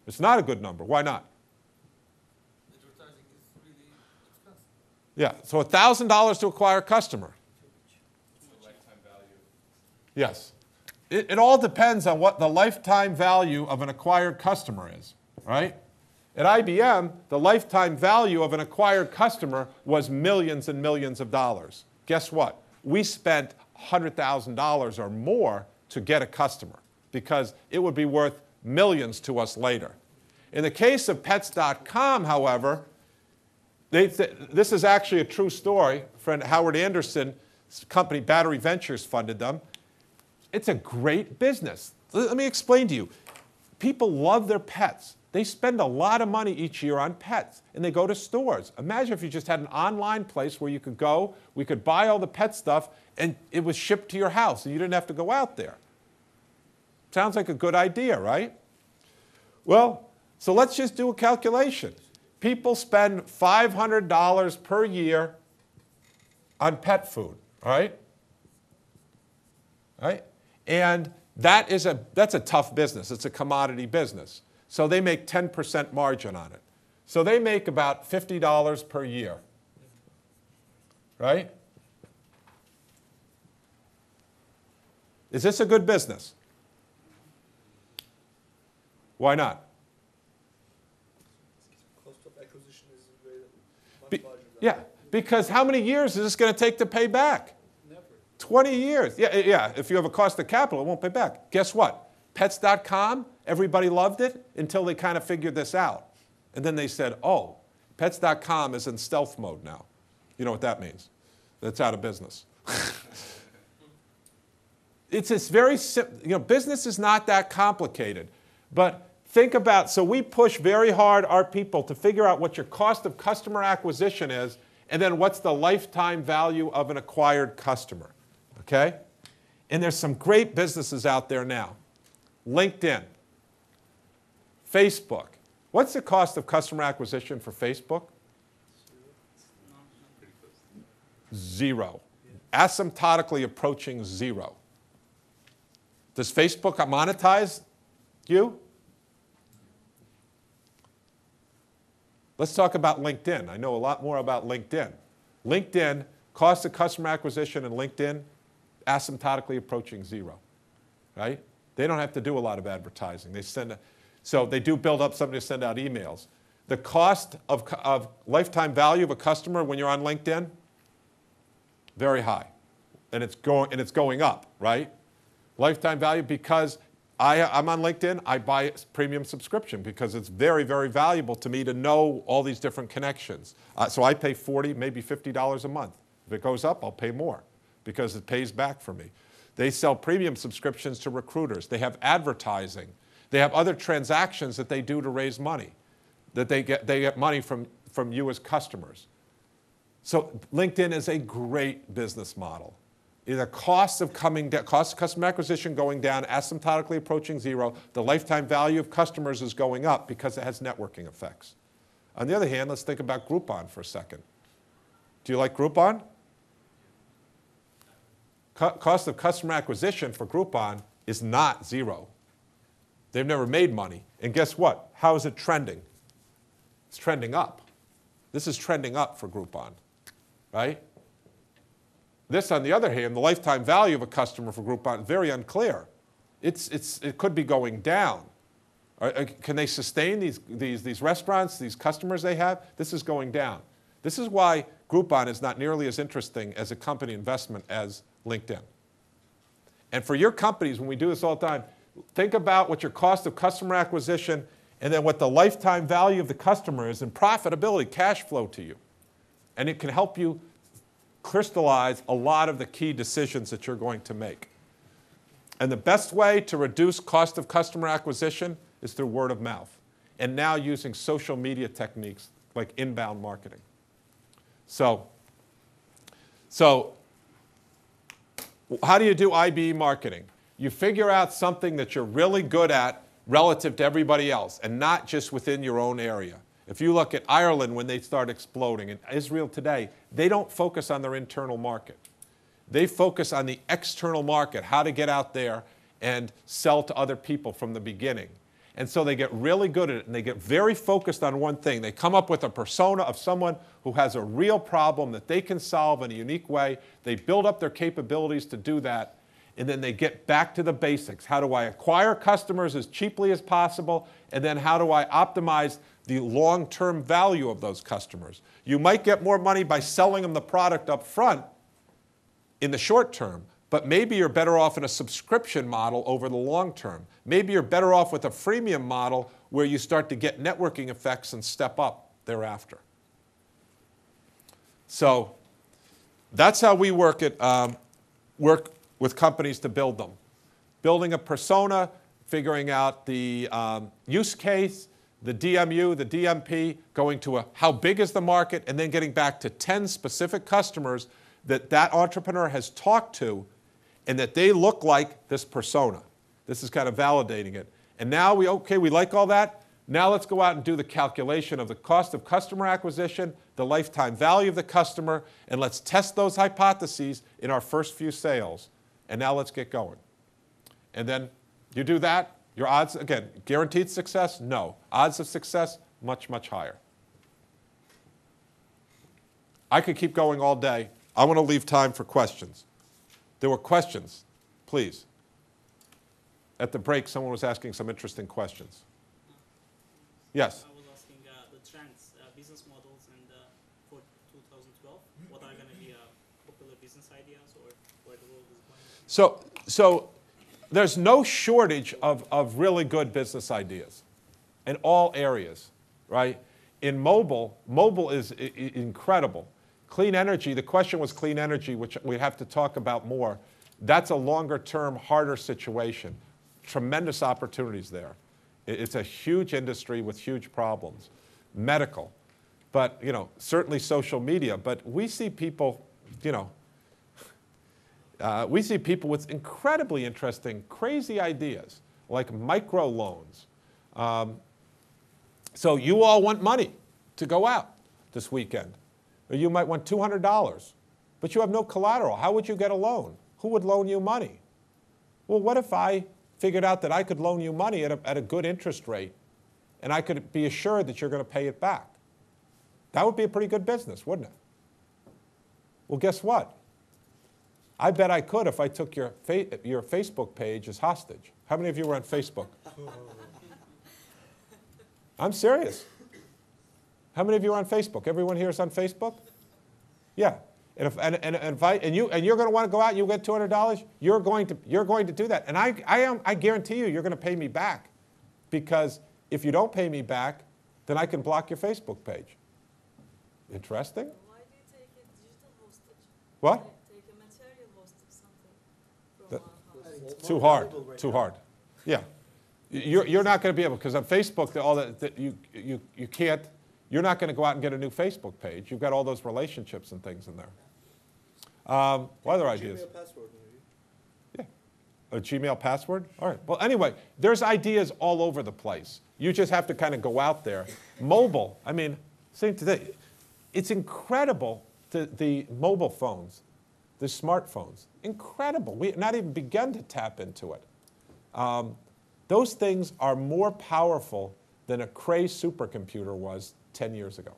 It's not a good number. Why not? Advertising is really expensive. Yeah, so $1,000 to acquire a customer. What's the lifetime value? Yes. It all depends on what the lifetime value of an acquired customer is, right? At IBM, the lifetime value of an acquired customer was millions and millions of dollars. Guess what? We spent $100,000 or more to get a customer because it would be worth millions to us later. In the case of Pets.com, however, this is actually a true story. Friend Howard Anderson's company, Battery Ventures, funded them. It's a great business. Let me explain to you. People love their pets. They spend a lot of money each year on pets, and they go to stores. Imagine if you just had an online place where you could go, we could buy all the pet stuff, and it was shipped to your house, and you didn't have to go out there. Sounds like a good idea, right? Well, so let's just do a calculation. People spend $500 per year on pet food, all right? All right? And that's a tough business. It's a commodity business. So they make 10% margin on it. So they make about $50 per year, right? Is this a good business? Why not? Cost of acquisition is very much larger. Yeah, because how many years is this going to take to pay back? Never. 20 years. Yeah, if you have a cost of capital, it won't pay back. Guess what? Pets.com, everybody loved it until they kind of figured this out. And then they said, oh, Pets.com is in stealth mode now. You know what that means? That's out of business. It's this very simple, business is not that complicated. But think about, so we push very hard our people to figure out what your cost of customer acquisition is, and then what's the lifetime value of an acquired customer, okay? And there's some great businesses out there now. LinkedIn, Facebook. What's the cost of customer acquisition for Facebook? Zero. Asymptotically approaching zero. Does Facebook monetize you? Let's talk about LinkedIn. I know a lot more about LinkedIn. LinkedIn, cost of customer acquisition in LinkedIn, asymptotically approaching zero, right? They don't have to do a lot of advertising. So they do build up somebody to send out emails. The cost of lifetime value of a customer when you're on LinkedIn, very high. And it's going up, right? Lifetime value, because I'm on LinkedIn, I buy a premium subscription because it's very, very valuable to me to know all these different connections. So I pay $40, maybe $50 a month. If it goes up, I'll pay more because it pays back for me. They sell premium subscriptions to recruiters. They have advertising. They have other transactions that they do to raise money, that they get money from you as customers. So LinkedIn is a great business model. The cost of customer acquisition going down, asymptotically approaching zero. The lifetime value of customers is going up because it has networking effects. On the other hand, let's think about Groupon for a second. Do you like Groupon? Cost of customer acquisition for Groupon is not zero. They've never made money. And guess what? How is it trending? It's trending up. This is trending up for Groupon, right? This, on the other hand, the lifetime value of a customer for Groupon is very unclear. It could be going down. Can they sustain these restaurants, these customers they have? This is going down. This is why Groupon is not nearly as interesting as a company investment as LinkedIn. And for your companies, when we do this all the time, think about what your cost of customer acquisition and then what the lifetime value of the customer is and profitability, cash flow to you. And it can help you crystallize a lot of the key decisions that you're going to make. And the best way to reduce cost of customer acquisition is through word of mouth. And now using social media techniques like inbound marketing. So how do you do IBE marketing? You figure out something that you're really good at relative to everybody else and not just within your own area. If you look at Ireland when they start exploding, and Israel today, they don't focus on their internal market. They focus on the external market, how to get out there and sell to other people from the beginning. And so they get really good at it, and they get very focused on one thing. They come up with a persona of someone who has a real problem that they can solve in a unique way. They build up their capabilities to do that, and then they get back to the basics. How do I acquire customers as cheaply as possible? And then how do I optimize the long-term value of those customers? You might get more money by selling them the product up front in the short term, but maybe you're better off in a subscription model over the long term. Maybe you're better off with a freemium model where you start to get networking effects and step up thereafter. So that's how we work with companies to build them. Building a persona, figuring out the use case, the DMU, the DMP, going to how big is the market, and then getting back to 10 specific customers that entrepreneur has talked to and that they look like this persona. This is kind of validating it. And now we like all that. Now let's go out and do the calculation of the cost of customer acquisition, the lifetime value of the customer, and let's test those hypotheses in our first few sales. And now let's get going. And then you do that, your odds, again, guaranteed success? No. Odds of success? Much, much higher. I could keep going all day. I want to leave time for questions. There were questions, please. At the break, someone was asking some interesting questions. Yes? I was asking the trends, business models, and for 2012, what are going to be popular business ideas or where the world is going? So there's no shortage of really good business ideas in all areas, right? In mobile is incredible. Clean energy, the question was clean energy, which we have to talk about more. That's a longer term, harder situation. Tremendous opportunities there. It's a huge industry with huge problems. Medical, but certainly social media. But we see people, we see people with incredibly interesting, crazy ideas like microloans. So you all want money to go out this weekend. Or you might want $200, but you have no collateral. How would you get a loan? Who would loan you money? Well, what if I figured out that I could loan you money at a good interest rate and I could be assured that you're going to pay it back? That would be a pretty good business, wouldn't it? Well, guess what? I bet I could if I took your Facebook page as hostage. How many of you were on Facebook? I'm serious. How many of you are on Facebook? Everyone here is on Facebook? Yeah. And you're going to want to go out and you get $200, you're going to do that. And I guarantee you're going to pay me back, because if you don't pay me back, then I can block your Facebook page. Interesting? Why do you take a digital hostage? What? Take a material hostage, something from our house. Too hard. Too hard. Yeah. You're not going to be able, because on Facebook, all that you can't. You're not going to go out and get a new Facebook page. You've got all those relationships and things in there. What other ideas? Gmail password, maybe. Yeah. A Gmail password? All right. Well, anyway, there's ideas all over the place. You just have to kind of go out there. Mobile, I mean, same today. It's incredible, the mobile phones, the smartphones. Incredible. We have not even begun to tap into it. Those things are more powerful than a Cray supercomputer was 10 years ago.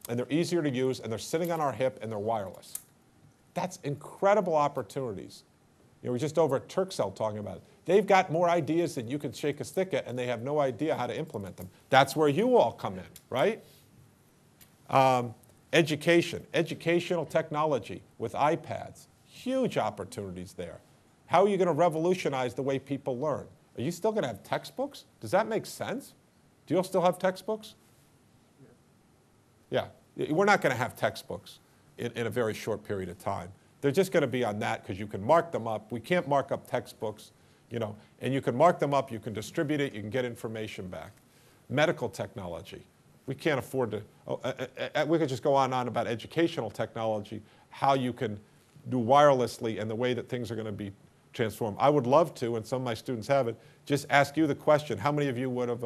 And they're easier to use, and they're sitting on our hip, and they're wireless. That's incredible opportunities. You know, we're just over at Turkcell talking about it. They've got more ideas than you can shake a stick at, and they have no idea how to implement them. That's where you all come in, right? Education, educational technology with iPads. Huge opportunities there. How are you going to revolutionize the way people learn? Are you still going to have textbooks? Does that make sense? Do you all still have textbooks? Yeah. We're not going to have textbooks in a very short period of time. They're just going to be on that because you can mark them up. We can't mark up textbooks, you know, and you can mark them up, you can distribute it, you can get information back. Medical technology. We can't afford to, we could just go on and on about educational technology, how you can do wirelessly and the way that things are going to be transformed. I would love to, and some of my students have it, just ask you the question, how many of you would have,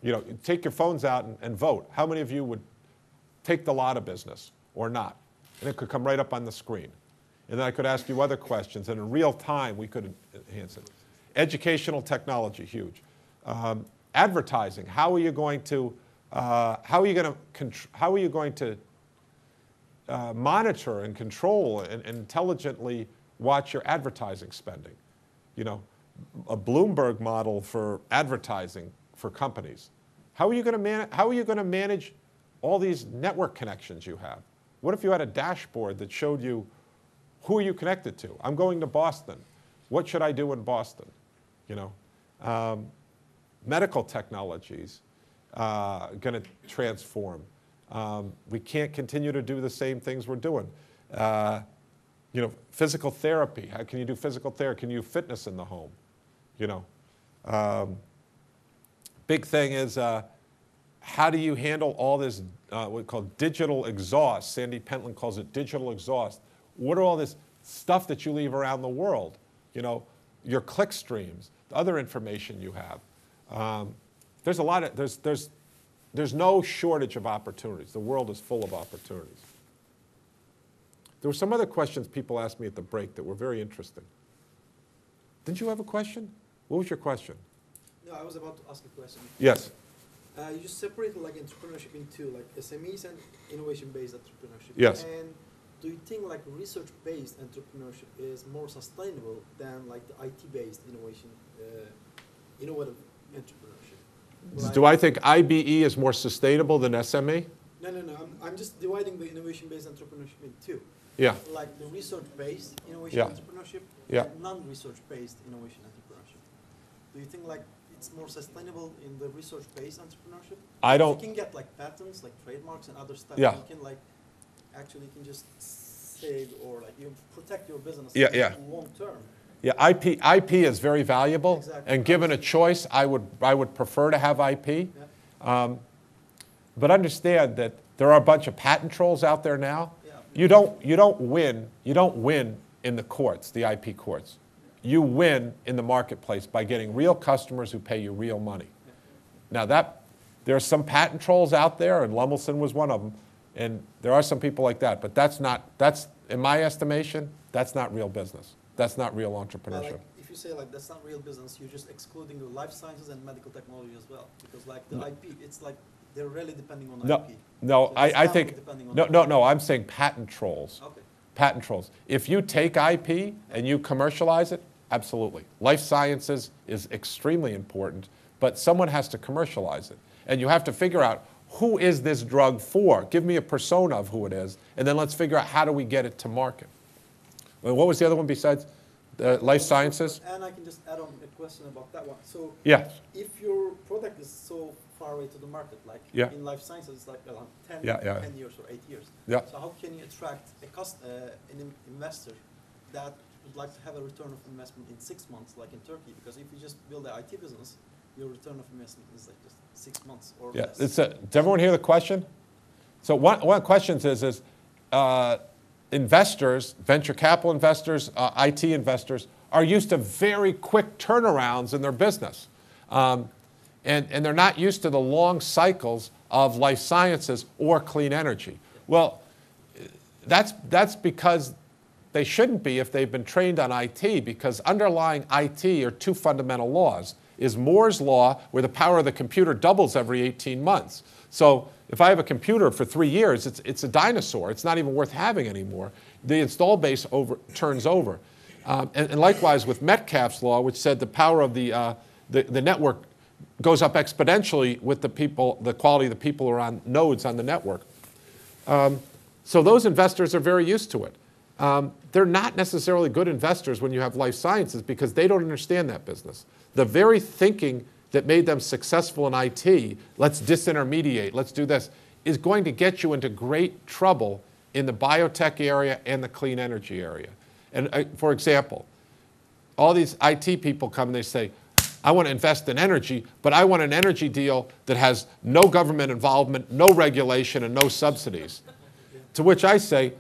you know, take your phones out and vote. How many of you would take the lot of business or not? And it could come right up on the screen. And then I could ask you other questions, and in real time we could enhance it. Educational technology, huge. Advertising, how are you going to monitor and control and intelligently watch your advertising spending? You know, a Bloomberg model for advertising for companies. How are you going to manage all these network connections you have? What if you had a dashboard that showed you who are you connected to? I'm going to Boston. What should I do in Boston? You know, medical technologies going to transform. We can't continue to do the same things we're doing. You know, physical therapy. How can you do physical therapy? Can you do fitness in the home? You know, big thing is how do you handle all this what we call digital exhaust? Sandy Pentland calls it digital exhaust. What are all this stuff that you leave around the world? You know, your click streams, the other information you have. There's a lot of there's no shortage of opportunities. The world is full of opportunities. There were some other questions people asked me at the break that were very interesting. Didn't you have a question? What was your question? No, I was about to ask a question. Yes. You just separated like entrepreneurship into like SMEs and innovation-based entrepreneurship. Yes. And do you think like research-based entrepreneurship is more sustainable than like the IT-based innovation, innovative entrepreneurship? Like, Do I think IBE is more sustainable than SME? No. I'm just dividing the innovation-based entrepreneurship in two. Yeah. Like the research-based innovation Yeah. entrepreneurship Yeah. and non-research-based innovation entrepreneurship. Do you think like it's more sustainable in the research-based entrepreneurship? I don't. You can get like patents, like trademarks and other stuff. Yeah. You can like actually you can just save or like you protect your business long term. Yeah, IP is very valuable, Exactly. and given a choice, I would prefer to have IP. Yeah. But understand that there are a bunch of patent trolls out there now. Yeah. You don't win in the courts, the IP courts. You win in the marketplace by getting real customers who pay you real money. Now there are some patent trolls out there, and Lemelson was one of them, and there are some people like that. But that's in my estimation, that's not real business. That's not real entrepreneurship. Like, if you say like that's not real business, you're just excluding the life sciences and medical technology as well, because like the IP, it's like they're really depending on IP. No, So I think no. I'm saying patent trolls. Okay. Patent trolls. If you take IP and you commercialize it, Absolutely. Life sciences is extremely important, but someone has to commercialize it. And you have to figure out, who is this drug for? Give me a persona of who it is, and then let's figure out how do we get it to market. And what was the other one besides life sciences? And I can just add on a question about that one. So Yes. if your product is so far away to the market, like Yeah. in life sciences, it's like around 10, Yeah, yeah. 10 years or 8 years. Yeah. So how can you attract an investor that would like to have a return of investment in 6 months, like in Turkey? Because if you just build an IT business, your return of investment is like just 6 months or Yeah. less. Did everyone hear the question? So one of the questions is investors, venture capital investors, IT investors, are used to very quick turnarounds in their business. And they're not used to the long cycles of life sciences or clean energy. Well, that's because they shouldn't be if they've been trained on IT, because underlying IT are two fundamental laws. Is Moore's law, where the power of the computer doubles every 18 months. So if I have a computer for 3 years, it's a dinosaur. It's not even worth having anymore. The install base turns over. And likewise with Metcalfe's law, which said the power of the network goes up exponentially with the quality of the people who are on nodes on the network. So those investors are very used to it. They're not necessarily good investors when you have life sciences, because they don't understand that business. The very thinking that made them successful in IT, let's disintermediate, let's do this, is going to get you into great trouble in the biotech area and the clean energy area. And for example, all these IT people come and they say, I want to invest in energy, but I want an energy deal that has no government involvement, no regulation, and no subsidies. To which I say,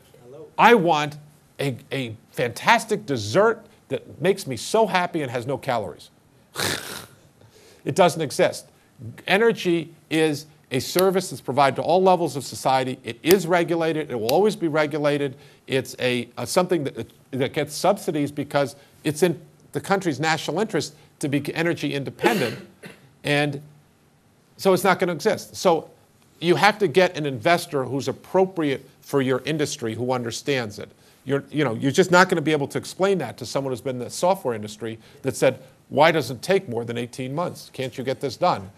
I want a fantastic dessert that makes me so happy and has no calories. It doesn't exist. Energy is a service that's provided to all levels of society. It is regulated. It will always be regulated. It's something that gets subsidies because it's in the country's national interest to be energy independent. And so it's not going to exist. So you have to get an investor who's appropriate for your industry, who understands it. You're just not going to be able to explain that to someone who's been in the software industry that said, why does it take more than 18 months? Can't you get this done?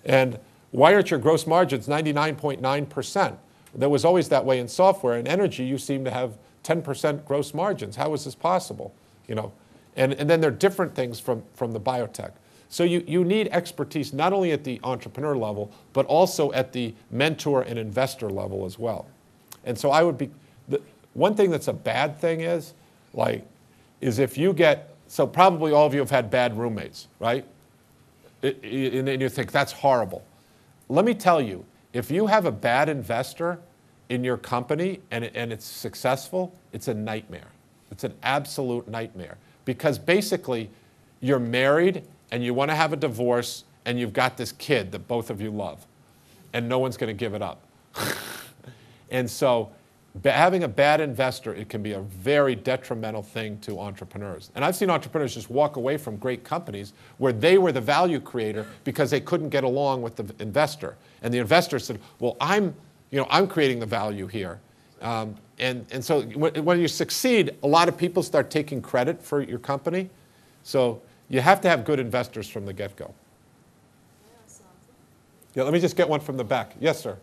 And why aren't your gross margins 99.9%? That was always that way in software. In energy, you seem to have 10% gross margins. How is this possible? And then there are different things from the biotech. So you need expertise not only at the entrepreneur level, but also at the mentor and investor level as well. And so one thing that's a bad thing is if you get, so probably all of you have had bad roommates, right? And then you think, that's horrible. Let me tell you, if you have a bad investor in your company and it's successful, it's a nightmare. It's an absolute nightmare. Because basically, you're married and you want to have a divorce and you've got this kid that both of you love. And no one's going to give it up. And so having a bad investor, it can be a very detrimental thing to entrepreneurs. And I've seen entrepreneurs just walk away from great companies where they were the value creator because they couldn't get along with the investor. And the investor said, well, I'm creating the value here. And so when you succeed, a lot of people start taking credit for your company. So you have to have good investors from the get-go. Yeah, let me just get one from the back. Yes, sir.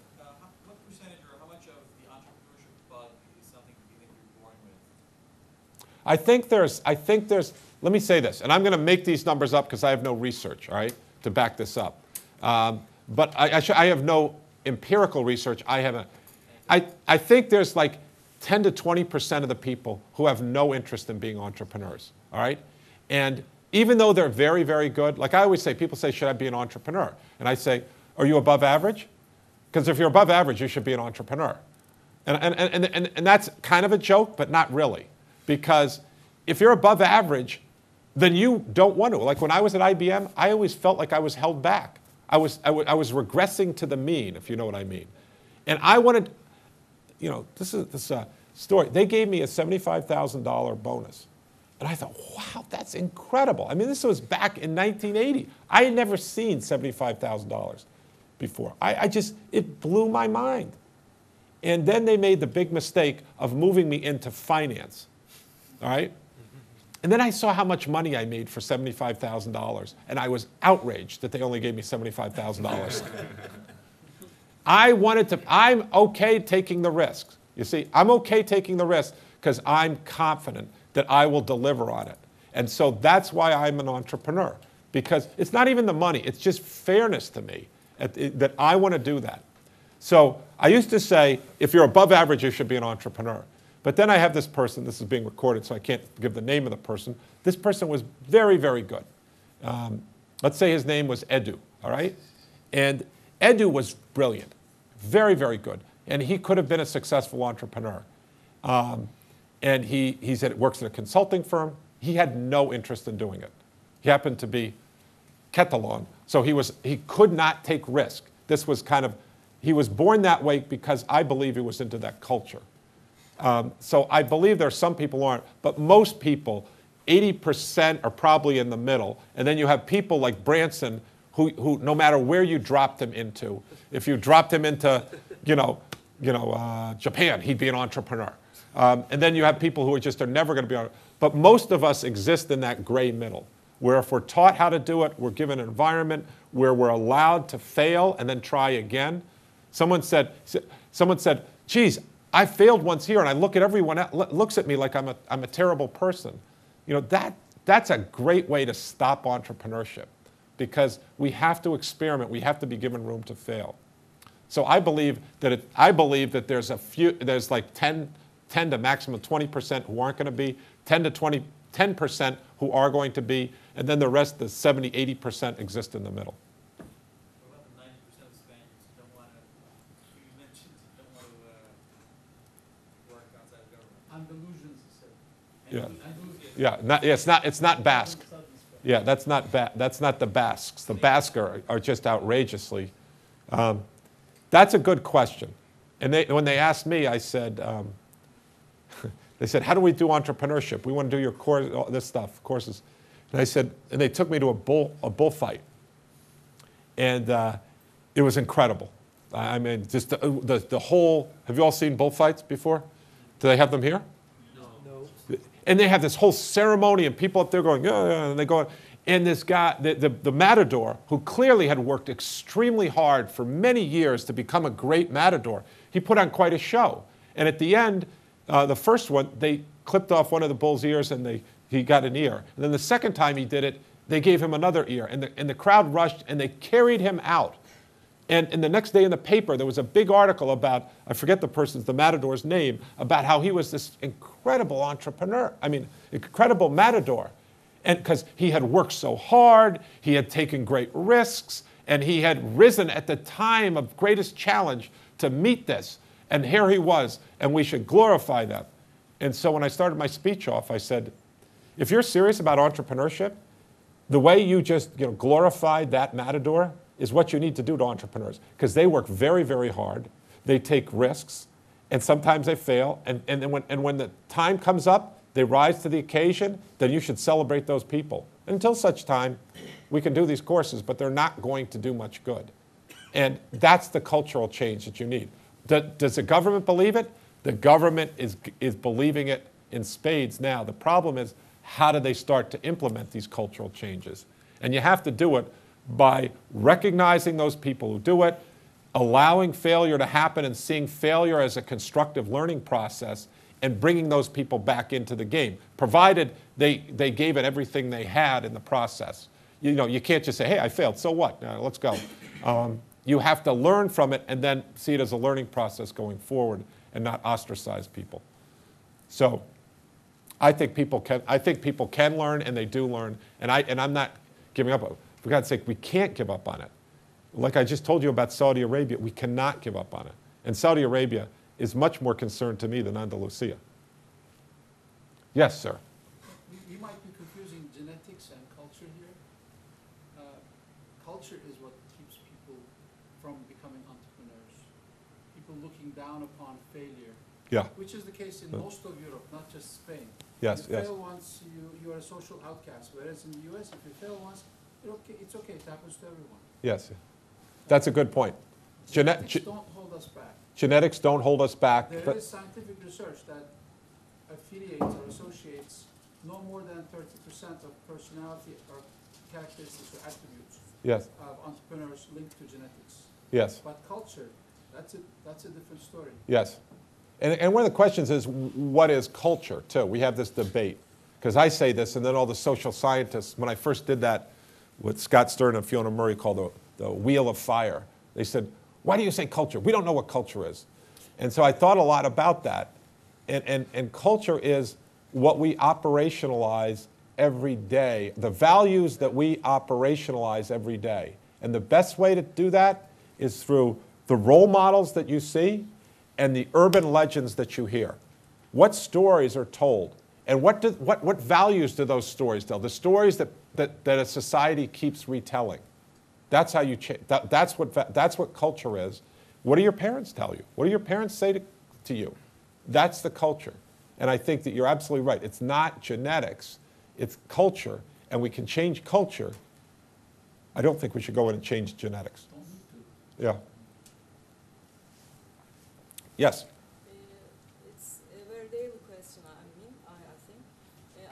What percentage or how much of the entrepreneurship bug is something you think you're born with? I think there's, let me say this, and I'm going to make these numbers up because I have no research, all right, to back this up. But I have no empirical research. I think there's like 10 to 20% of the people who have no interest in being entrepreneurs, all right? And even though they're very, very good, like I always say, people say, should I be an entrepreneur? And I say, are you above average? Because if you're above average, you should be an entrepreneur. And that's kind of a joke, but not really. Because if you're above average, then you don't want to. Like when I was at IBM, I always felt like I was held back. I was regressing to the mean, if you know what I mean. And I wanted, this is a story. They gave me a $75,000 bonus. And I thought, wow, that's incredible. I mean, this was back in 1980. I had never seen $75,000 before. It blew my mind. And then they made the big mistake of moving me into finance, all right? And then I saw how much money I made for $75,000, and I was outraged that they only gave me $75,000. I'm okay taking the risks. You see, I'm okay taking the risk because I'm confident that I will deliver on it. And so that's why I'm an entrepreneur, because it's not even the money, it's just fairness to me that I want to do that. So I used to say, if you're above average, you should be an entrepreneur. But then I have this person, this is being recorded, so I can't give the name of the person. This person was very, very good. Let's say his name was Edu, all right? And Edu was brilliant, very, very good. And he could have been a successful entrepreneur. And he said he works in a consulting firm. He had no interest in doing it. He happened to be Catalan, so he could not take risk. This was kind of, he was born that way because I believe he was into that culture. So I believe there are some people who aren't, but most people, 80% are probably in the middle. And then you have people like Branson who no matter where you dropped him into, if you dropped him into, Japan, he'd be an entrepreneur. And then you have people who are never going to be, but most of us exist in that gray middle, where if we're taught how to do it, we're given an environment where we're allowed to fail and then try again. Someone said, geez, I failed once here, and I look at everyone else, looks at me like I'm a terrible person. That's a great way to stop entrepreneurship, because we have to experiment. We have to be given room to fail. So I believe that there's like 10 to maximum 20% who aren't going to be, 10% who are going to be, and then the rest, the 70, 80% exist in the middle. What about the 90% of Spaniards who don't want to, you mentioned, don't want to work outside of government? Yeah, it's not Basque. Yeah, that's not the Basques. The Basques are just outrageously. That's a good question. And when they asked me, I said, they said, how do we do entrepreneurship? We want to do your course, all this stuff, courses. And I said, and they took me to a bullfight. And it was incredible. I mean, just the whole, have you all seen bullfights before? Do they have them here? No. And they have this whole ceremony and people up there going, yeah, and they go, and this guy, the matador, who clearly had worked extremely hard for many years to become a great matador, he put on quite a show. And at the end, the first one, they clipped off one of the bull's ears and he got an ear. And then the second time he did it, they gave him another ear. And the crowd rushed and they carried him out. And the next day in the paper, there was a big article about, I forget the matador's name, about how he was this incredible entrepreneur. I mean, incredible matador. And because he had worked so hard, he had taken great risks, and he had risen at the time of greatest challenge to meet this. And here he was, and we should glorify that. And so when I started my speech off, I said, if you're serious about entrepreneurship, the way you just glorified that matador is what you need to do to entrepreneurs, because they work very, very hard, they take risks, and sometimes they fail, and when the time comes up, they rise to the occasion, then you should celebrate those people. Until such time, we can do these courses, but they're not going to do much good. And that's the cultural change that you need. Does the government believe it? The government is believing it in spades now. The problem is, how do they start to implement these cultural changes? And you have to do it by recognizing those people who do it, allowing failure to happen and seeing failure as a constructive learning process, and bringing those people back into the game, provided they gave it everything they had in the process. You can't just say, hey, I failed, so what? Let's go. You have to learn from it and then see it as a learning process going forward and not ostracize people. So I think people can learn, and they do learn, and I'm not giving up. For God's sake, we can't give up on it. Like I just told you about Saudi Arabia, we cannot give up on it. And Saudi Arabia is much more concerned to me than Andalusia. Yes, sir. You might be confusing genetics and culture here. Culture is what keeps people from becoming entrepreneurs. People looking down upon failure. Yeah. Which is the case in most of Europe, not just Spain. Yes, you yes. fail once, you are a social outcast. Whereas in the US, if you fail once, it's okay. It happens to everyone. Yes. That's a good point. Genetics don't hold us back. Genetics don't hold us back. There is scientific research that affiliates or associates no more than 30% of personality or characteristics or attributes Yes. of entrepreneurs linked to genetics. Yes. But culture, that's a different story. Yes. And one of the questions is, what is culture, too? We have this debate. Because I say this, and then all the social scientists, when I first did that with Scott Stern and Fiona Murray called the Wheel of Fire, they said, why do you say culture? We don't know what culture is. And so I thought a lot about that. And culture is what we operationalize every day, the values that we operationalize every day. And the best way to do that is through the role models that you see and the urban legends that you hear. What stories are told? And what values do those stories tell? The stories that a society keeps retelling. That's how you change. That's what culture is. What do your parents tell you? What do your parents say to you? That's the culture. And I think that you're absolutely right. It's not genetics, it's culture, and we can change culture. I don't think we should go in and change genetics. Yeah. Yes. It's a very daily question, I think.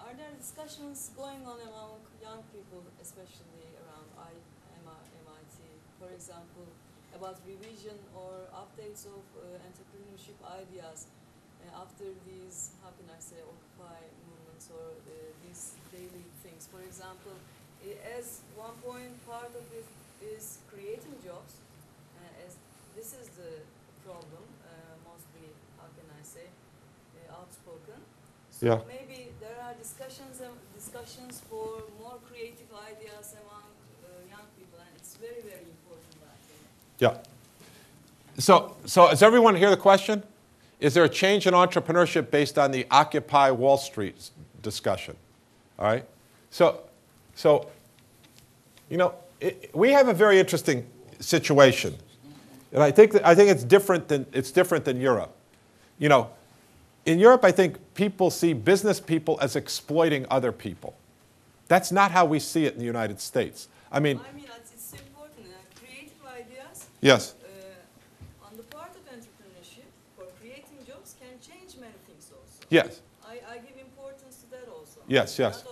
Are there discussions going on among young people, especially around MIT, for example, about revision or updates of entrepreneurship ideas after these, how can I say, Occupy movements or these daily things? For example, as one point, part of it is creating jobs, as this is the problem. Mostly, how can I say, outspoken. So Yeah. maybe there are discussions for more creative ideas among young people, and it's very, very important, I think. Yeah. So does everyone hear the question? Is there a change in entrepreneurship based on the Occupy Wall Street discussion? All right. So you know, we have a very interesting situation. And I think it's different than Europe. You know, in Europe, I think people see business people as exploiting other people. That's not how we see it in the United States. I mean, it's important. Creative ideas. Yes. On the part of entrepreneurship, for creating jobs can change many things also. Yes. I give importance to that also. Yes. Yes.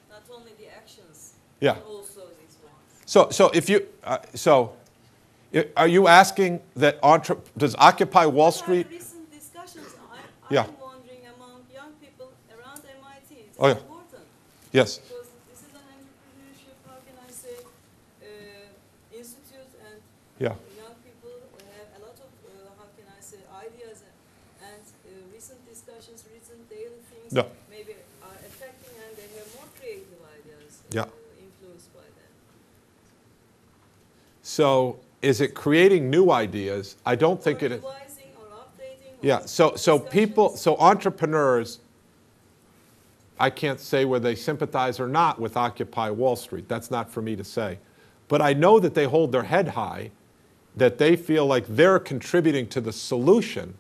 Not only the actions. Yeah. But also these ones. So if you are you asking that does Occupy Wall Street? Recent discussions. Yeah. I'm wondering among young people around MIT. It's Oh, yeah. important. Yes. Because this is an entrepreneurship, how can I say, institute, and Yeah. young people have a lot of, how can I say, ideas, and recent discussions, recent daily things Yeah. maybe are affecting, and they have more creative ideas Yeah. influenced by them. So is it creating new ideas? I don't think it is. Revising or updating. Yeah, so entrepreneurs, I can't say whether they sympathize or not with Occupy Wall Street. That's not for me to say. But I know that they hold their head high, that they feel like they're contributing to the solution.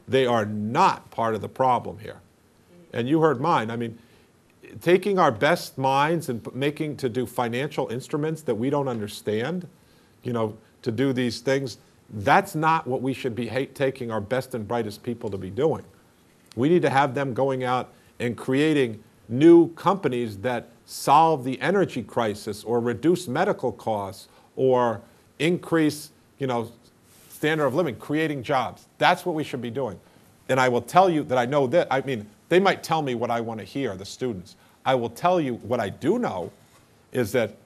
They are not part of the problem here. And you heard mine. I mean, taking our best minds and to do financial instruments that we don't understand, you know, to do these things, that's not what we should be taking our best and brightest people to be doing. We need to have them going out and creating new companies that solve the energy crisis or reduce medical costs or increase, you know, standard of living, creating jobs. That's what we should be doing. And I will tell you that I know that, I mean, they might tell me what I want to hear, the students. I will tell you what I do know is that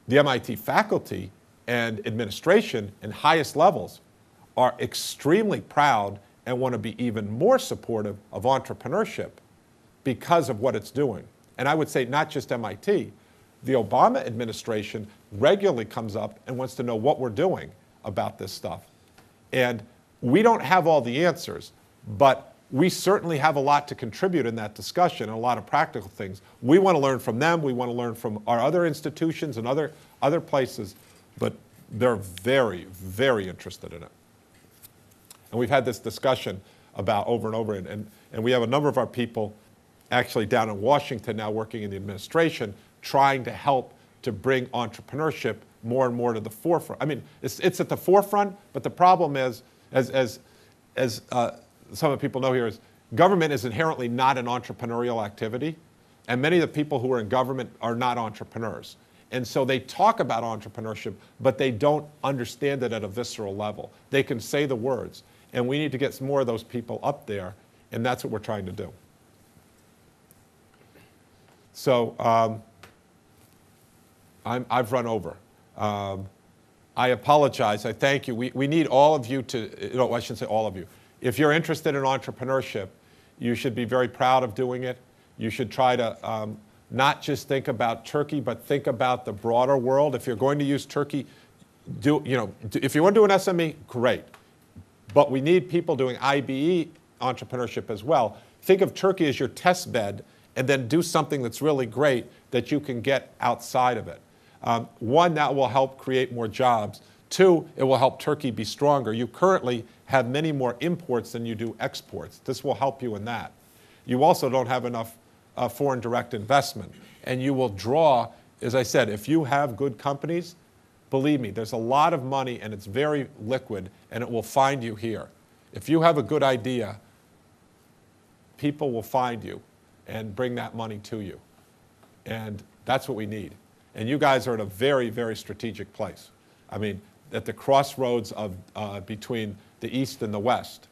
the MIT faculty and administration and highest levels are extremely proud and want to be even more supportive of entrepreneurship because of what it's doing. And I would say not just MIT, the Obama administration regularly comes up and wants to know what we're doing about this stuff. And we don't have all the answers, but we certainly have a lot to contribute in that discussion and a lot of practical things. We want to learn from them. We want to learn from our other institutions and other places, but they're very, very interested in it. And we've had this discussion about over and over, and we have a number of our people actually down in Washington now working in the administration, trying to help to bring entrepreneurship more and more to the forefront. I mean, it's at the forefront, but the problem is, as some of the people know here, is government is inherently not an entrepreneurial activity. And many of the people who are in government are not entrepreneurs. And so they talk about entrepreneurship, but they don't understand it at a visceral level. They can say the words. And we need to get some more of those people up there, and that's what we're trying to do. So I've run over. I apologize. I thank you. We need all of you to, no, I shouldn't say all of you. If you're interested in entrepreneurship, you should be very proud of doing it. You should try to not just think about Turkey, but think about the broader world. If you're going to use Turkey, if you want to do an SME, great. But we need people doing IBE entrepreneurship as well. Think of Turkey as your test bed, and then do something that's really great that you can get outside of it. One, that will help create more jobs. Two, it will help Turkey be stronger. You currently have many more imports than you do exports. This will help you in that. You also don't have enough foreign direct investment. And you will draw, as I said, if you have good companies, believe me, there's a lot of money and it's very liquid and it will find you here. If you have a good idea, people will find you and bring that money to you. And that's what we need. And you guys are at a very, very strategic place. I mean, at the crossroads of between the East and the West.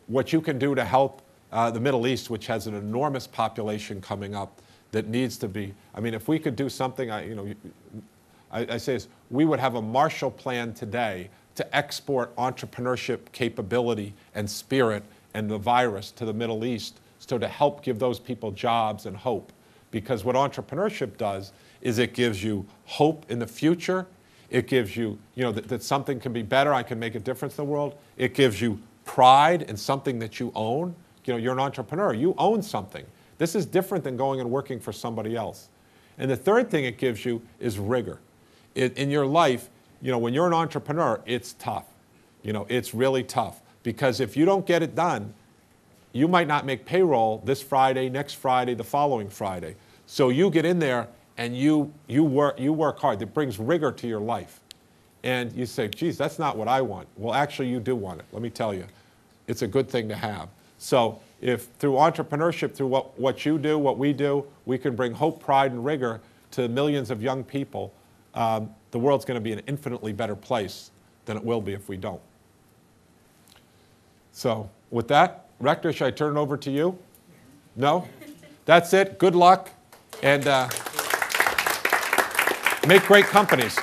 What you can do to help the Middle East, which has an enormous population coming up that needs to be, I mean, if we could do something, I say this, we would have a Marshall Plan today to export entrepreneurship capability and spirit and the virus to the Middle East, so to help give those people jobs and hope. Because what entrepreneurship does is it gives you hope in the future. It gives you, that something can be better, I can make a difference in the world. It gives you pride in something that you own. You're an entrepreneur, you own something. This is different than going and working for somebody else. And the third thing it gives you is rigor. In your life, when you're an entrepreneur, it's tough. It's really tough. Because if you don't get it done, you might not make payroll this Friday, next Friday, the following Friday. So you get in there and you work hard. It brings rigor to your life. And you say, geez, that's not what I want. Well, actually, you do want it. Let me tell you. It's a good thing to have. So if through entrepreneurship, through what you do, what we do, we can bring hope, pride, and rigor to millions of young people, the world's going to be an infinitely better place than it will be if we don't. So with that, Rector, should I turn it over to you? No? That's it. Good luck. And make great companies.